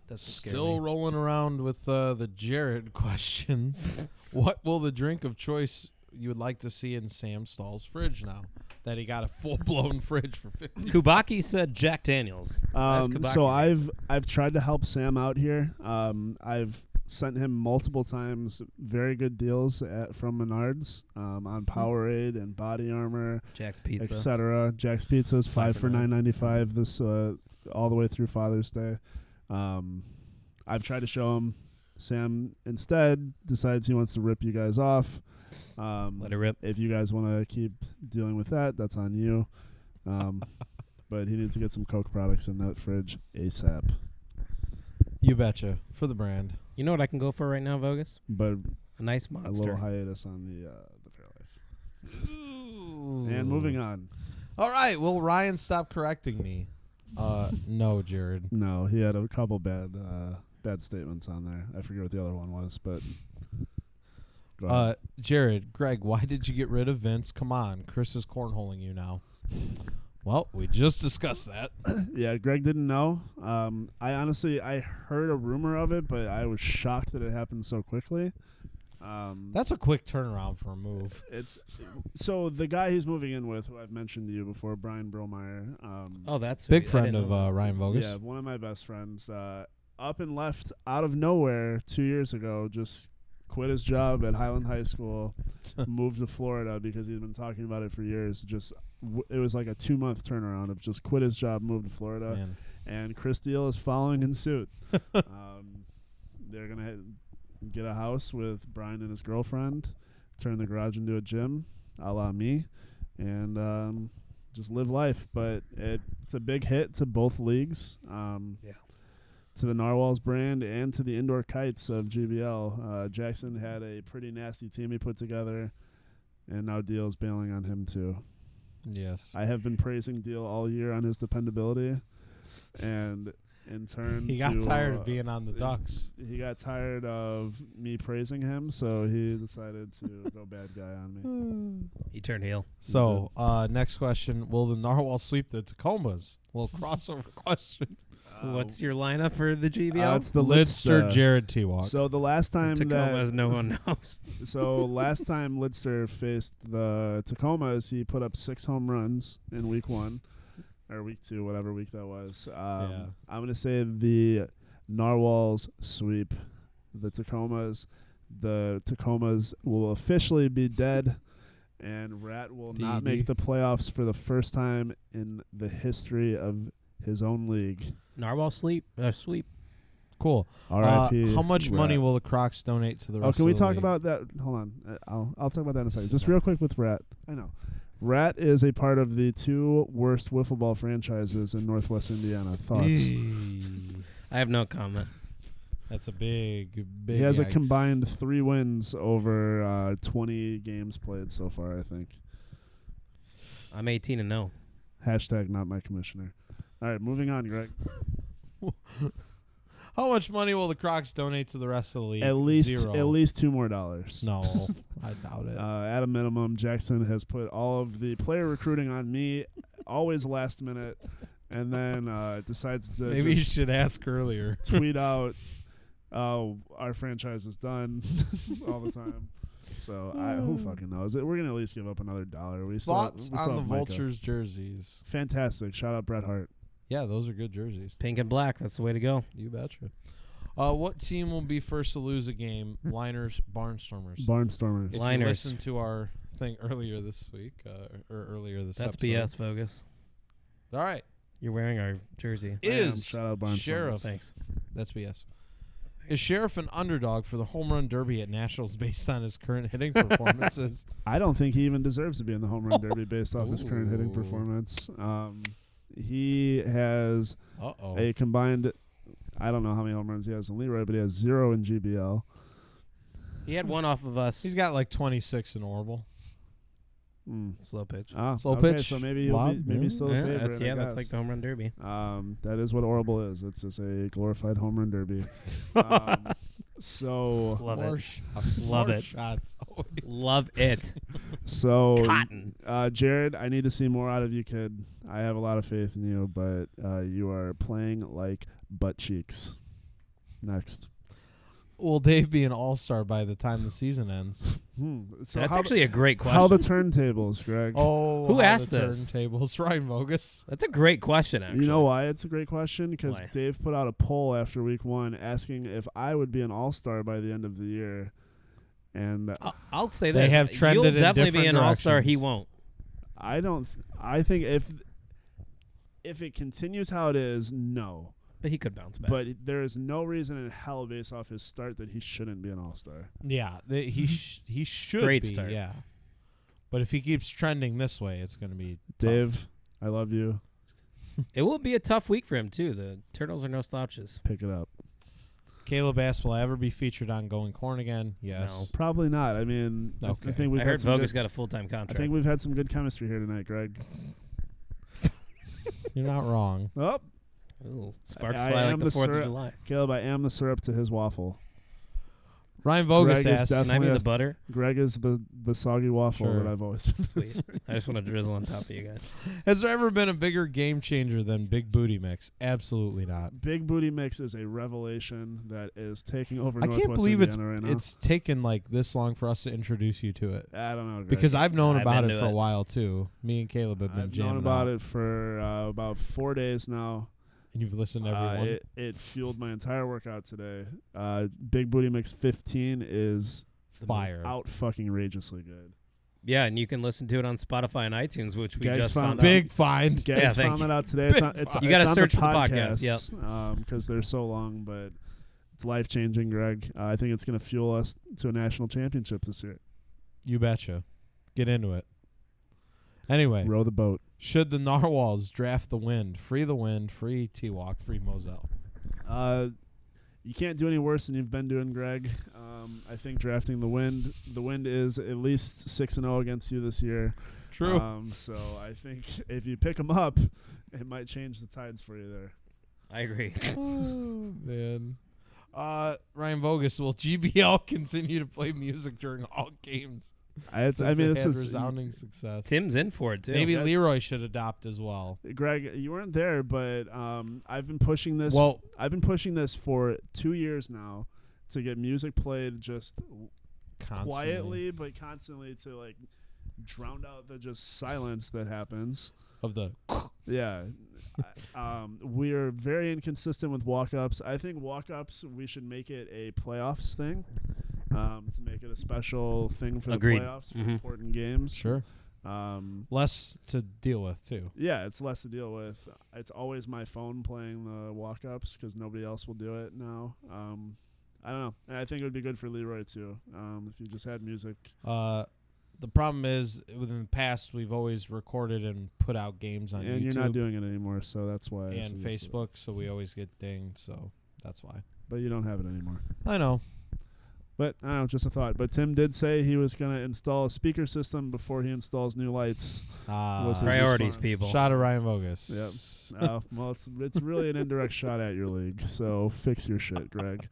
That's Still rolling around with the Jared questions. What will the drink of choice you would like to see in Sam Stahl's fridge now that he got a full-blown fridge for 50? Kubaki said Jack Daniels. Ask Kubaki. So I've tried to help Sam out here. I've sent him multiple times very good deals from Menards on Powerade and Body Armor, Jack's Pizza. etc. Jack's Pizza's 5 for $9. $9.95 this all the way through Father's Day. I've tried to show him. Sam instead decides he wants to rip you guys off. Let it rip. If you guys want to keep dealing with that, that's on you. But he needs to get some Coke products in that fridge ASAP. You betcha. For the brand. You know what I can go for right now, Vogus? But A nice a monster. little hiatus on the Fairlife. And moving on. All right. Will Ryan stop correcting me? No, Jared. No, he had a couple bad statements on there. I forget what the other one was, but go ahead. Jared, Greg, why did you get rid of Vince? Come on, Chris is cornholing you now. Well, we just discussed that. Yeah, Greg didn't know. I heard a rumor of it, but I was shocked that it happened so quickly. That's a quick turnaround for a move. So the guy he's moving in with, who I've mentioned to you before, Brian Brillmeyer. That's Big sweet. I friend didn't of know that. Ryan Vogus. Yeah, one of my best friends. Up and left out of nowhere 2 years ago. Just quit his job at Highland High School, moved to Florida because he'd been talking about it for years. It was like a 2-month turnaround of just quit his job, moved to Florida, Man. and Chris Deal is following in suit. They're gonna get a house with Brian and his girlfriend, turn the garage into a gym, a la me, and just live life. But it's a big hit to both leagues. To the Narwhals brand and to the indoor kites of GBL. Jackson had a pretty nasty team he put together, and now Deal's bailing on him too. Yes. I have been praising Deal all year on his dependability, and in turn, He got tired of being on the Ducks. He got tired of me praising him, so he decided to go bad guy on me. He turned heel. So, next question. Will the Narwhals sweep the Tacomas? A little crossover question. What's your lineup for the GBL? It's the Lidster, Jared T-Walk. So the last time Tacomas, no one knows. So last time Lidster faced the Tacomas, he put up 6 home runs in week 1 or week 2, whatever week that was. I'm going to say the Narwhals sweep the Tacomas. The Tacomas will officially be dead, and Rat will not make the playoffs for the first time in the history of his own league. Narwhal sweep. Cool. R.I.P. How much Rat. money will the Crocs donate to the rest can of we the talk league? about that? Hold on. I'll talk about that in a second. Just real quick with Rat. I know. Rat is a part of the 2 worst wiffle ball franchises in Northwest Indiana. Thoughts? I have no comment. That's a big He has a yikes. combined 3 wins over 20 games played so far, I think. I'm 18-0. Hashtag not my commissioner. All right, moving on, Greg. How much money will the Crocs donate to the rest of the league? At least $0. $2 more. No, I doubt it. At a minimum, Jackson has put all of the player recruiting on me, always last minute, and then decides to Maybe you should ask earlier. tweet out, "Oh, our franchise is done," all the time. So who fucking knows? We're gonna at least give up another $1. Thoughts we on still the have Micah. Vultures jerseys? Fantastic! Shout out Bret Hart. Yeah, those are good jerseys. Pink and black. That's the way to go. You betcha. What team will be first to lose a game? Liners, Barnstormers. Barnstormers. If Liners. you listened to our thing earlier this week, or earlier this That's episode. BS, Vogus. All right. You're wearing our jersey. Is Shout out Barnstormers. Sheriff. Thanks. That's BS. Is Sheriff an underdog for the home run derby at Nationals based on his current hitting performances? I don't think he even deserves to be in the home run derby based off his current hitting Ooh. performance. He has a combined, I don't know how many home runs he has in Leroy, but he has 0 in GBL. He had one off of us. He's got like 26 in Orbital. Slow pitch. Slow okay, pitch. so maybe he'll be maybe still a favorite. That's like the home run derby. That is what Orbital is. It's just a glorified home run derby. So Love More it. shots. Love More it. shots. Always. Love it. So Cotton. Jared, I need to see more out of you, kid. I have a lot of faith in you, but you are playing like butt cheeks. Next. Will Dave be an all-star by the time the season ends? So That's how actually a great question. how the turntables, Greg? Oh, Who how asked the this? Turntables. Ryan Vogus. That's a great question, actually. You know why it's a great question? Because Why? Dave put out a poll after week 1 asking if I would be an all-star by the end of the year. And I'll say They this. have trended You'll in definitely be different an all-star. He directions. won't. I think if it continues how it is, no. But he could bounce back. But there is no reason in hell based off his start that he shouldn't be an all-star. Yeah, he should Great be. start. Yeah, but if he keeps trending this way, it's going to be Dave, tough. I love you. It will be a tough week for him, too. The Turtles are no slouches. Pick it up. Caleb asked, will I ever be featured on Going Corn again? Yes. Probably not. I mean, Okay. I think we've I had heard some Vogus good, got a full-time I contract. think we've had some good chemistry here tonight, Greg. You're not wrong. Oh, Ooh, sparks I fly am like the the 4th of syrup. July. Caleb, I am the syrup to his waffle. Ryan Vogus Greg is asked. Can I definitely be a- the butter? Greg is the soggy waffle Sure. that I've always been. Sweet. I just want to drizzle on top of you guys. Has there ever been a bigger game changer than Big Booty Mix? Absolutely not. Big Booty Mix is a revelation that is taking over I Northwest can't believe Indiana right now. it's taken like this long for us to introduce you to it. I don't know, Greg. Because I've known I've about been it to for a it. while too. Me and Caleb have been I've jamming known about out. it for about 4 days now. And you've listened to every one? It fueled my entire workout today. Big Booty Mix 15 is Fire. out fucking outrageously good. Yeah, and you can listen to it on Spotify and iTunes, which we Gags just found found out. Big find. Gags thank found you. that out today. It's on, You gotta it's on search the for the podcast, podcasts, because they're so long, but it's life-changing, Greg. I think it's going to fuel us to a national championship this year. You betcha. Get into it. Anyway, Row the boat. should the Narwhals draft the Wind, free T-Walk, free Moselle? You can't do any worse than you've been doing, Greg. I think drafting the Wind is at least 6-0 against you this year. True. So I think if you pick them up, it might change the tides for you there. I agree. Oh, man. Ryan Vogus, will GBL continue to play music during all games? This Since it had is resounding success. Tim's in for it, too. Maybe Yeah. Leroy should adopt as well. Greg. You weren't there, but I've been pushing this. Well- I've been pushing this for 2 years now to get music played just Constantly. quietly, but constantly to like drown out the just silence that happens. Of the Yeah. We are very inconsistent with walk-ups. I think walk-ups, we should make it a playoffs thing, to make it a special thing for Agreed. the playoffs, for Mhm. important games. sure. Less to deal with too. Yeah, it's less to deal with. It's always my phone playing the walk-ups because nobody else will do it now. I don't know. And I think it would be good for Leroy, too, if you just had music. The problem is, within the past, we've always recorded and put out games on And YouTube you're not doing it anymore, so that's why. and it's- Facebook, so we always get dinged. So that's why. But you don't have it anymore. I know. But I don't know, just a thought. But Tim did say he was going to install a speaker system before he installs new lights. Was his Priorities, response. people. Shot of Ryan Vogus. Yep. Well, it's really an indirect shot at your league. So fix your shit, Greg.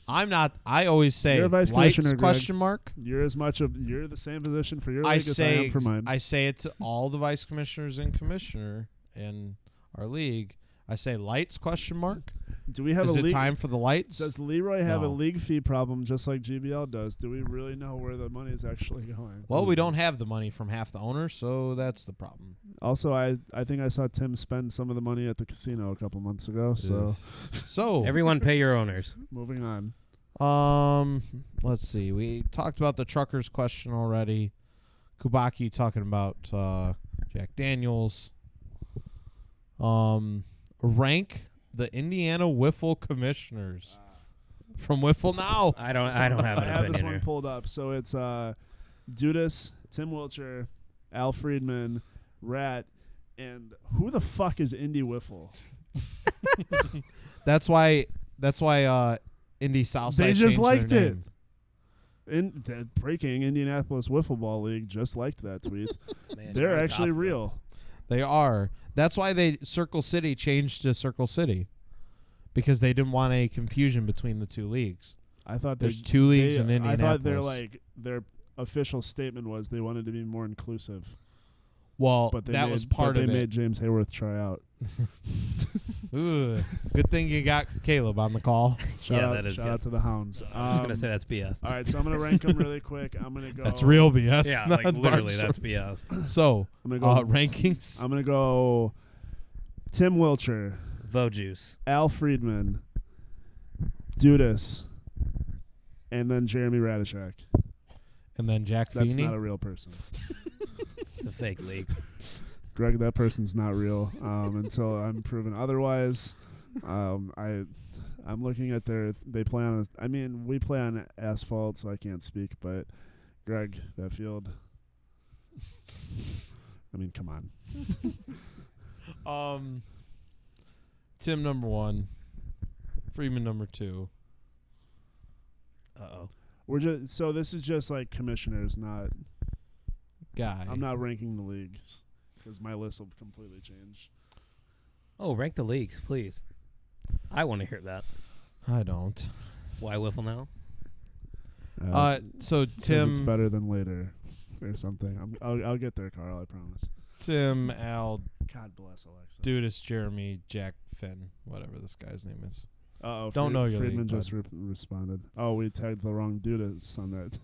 I'm not. I always say You're a vice lights commissioner, Greg. question mark. You're the same position for your I league as I say am for mine. I say it to all the vice commissioners and commissioner in our league. I say lights question mark. Do we have Is a it league? time for the lights? Does Leroy have a No. league fee problem just like GBL does? Do we really know where the money is actually going? Well, we don't have the money from half the owners, so that's the problem. Also, I think I saw Tim spend some of the money at the casino a couple months ago. So So Everyone pay your owners. moving on. let's see. We talked about the truckers question already. Kubaki talking about Jack Daniels. Rank the Indiana Wiffle commissioners from Wiffle Now. I don't have an I have this opinion one here. pulled up. So it's Dudas, Tim Wilcher, Al Friedman, Rat, and who the fuck is Indy Wiffle? That's why Indy Southside They just changed liked their it. name. In the breaking Indianapolis Wiffle Ball League just liked that tweet. Man, They're on actually top of it. real. They are. That's why they Circle City changed to Circle City, because they didn't want any confusion between the two leagues. I thought There's two leagues in I Indianapolis. thought their official statement was they wanted to be more inclusive. Well, But that was part they of made it. James Hayworth try out. Ooh, good thing you got Caleb on the call. That is shout good. out to the Hounds. I was gonna say that's BS. All right, so I'm gonna rank them really quick. I'm gonna go. That's real BS. Yeah, not like literally, Barstool. that's BS. So, I'm gonna go. rankings. I'm gonna go. Tim Wilcher, Vojuice. Al Friedman, Dudas, and then Jeremy Radishak. And then Jack That's Feeney. not a real person. It's a fake league. Greg, that person's not real until I'm proven otherwise. I'm looking at they play on we play on asphalt, so I can't speak, but Greg, that field, come on. Tim number 1, Freeman number 2. Uh-oh. This is just like commissioners, not. Guy. I'm not ranking the leagues because my list will completely change. Oh, rank the leagues, please. I want to hear that. I don't. Why Wiffle Now? So 'cause Tim, it's better than later or something. I'll get there, Carl. I promise. Tim, Al, God bless Alexa. Dudas, Jeremy, Jack, Finn, whatever this guy's name is. Uh-oh, Don't know your Friedman league, just bud. responded. Oh, we tagged the wrong Dudas on that.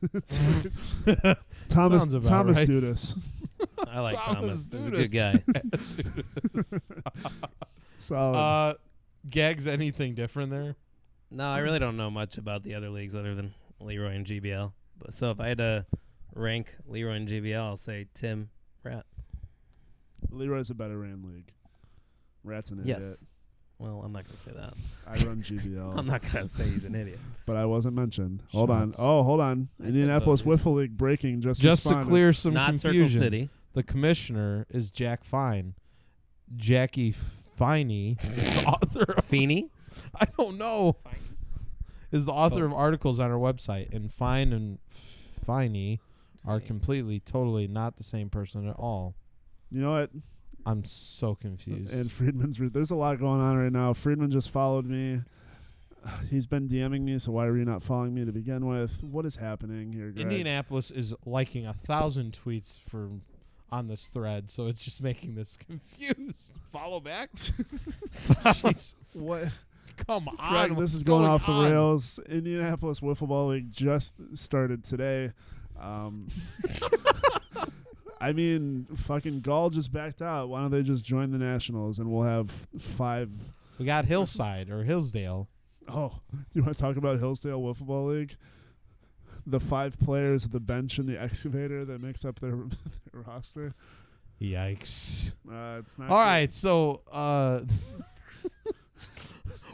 Thomas Sounds about right. Dudas. I like Thomas Thomas. He's a good guy. Solid. Gags, anything different there? No, I really don't know much about the other leagues other than Leroy and GBL. But so if I had to rank Leroy and GBL, I'll say Tim, Rat. Leroy's a better ran league. Rat's an idiot. Yes. Well, I'm not going to say that. I run GBL. I'm not going to say he's an idiot. But I wasn't mentioned. Shots. Hold on. Oh, hold on. I said Indianapolis both. Wiffle League breaking just Just to responded. clear some Not Circle confusion, City. the commissioner is Jack Fine. Jackie Finey is the author of, Feeney? I don't know, is the author of articles on our website. And Fine and Finey are completely, totally not the same person at all. You know what? I'm so confused. And Friedman's. There's a lot going on right now. Friedman just followed me. He's been DMing me, so why were you not following me to begin with? What is happening here, Greg? Indianapolis is liking 1,000 tweets on this thread, so it's just making this confused. Follow back? Jeez. What? Come on. Greg, this what's is going off the on? rails. Indianapolis Wiffle Ball League just started today. I mean, fucking Gall just backed out. Why don't they just join the Nationals and we'll have 5. We got Hillside or Hillsdale. Oh, do you want to talk about Hillsdale Wiffle Ball League? The 5 players at the bench in the excavator that makes up their roster. Yikes. It's not All good. right, so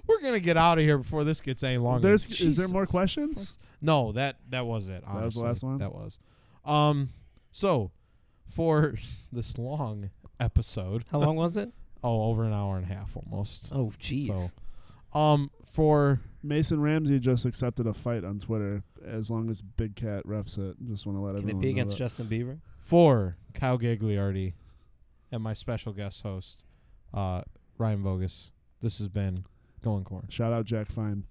we're going to get out of here before this gets any longer. Is there more Jesus. questions? No, that was it, honestly. That was the last one? That was. So, for this long episode. How long was it? Oh, over an hour and a half almost. Oh, jeez. So, for Mason Ramsey just accepted a fight on Twitter as long as Big Cat refs it. Just want to let Can everyone it be know against that. Justin Bieber? for Kyle Gagliardi and my special guest host, Ryan Vogus, this has been Going Corn. Shout out Jack Fine.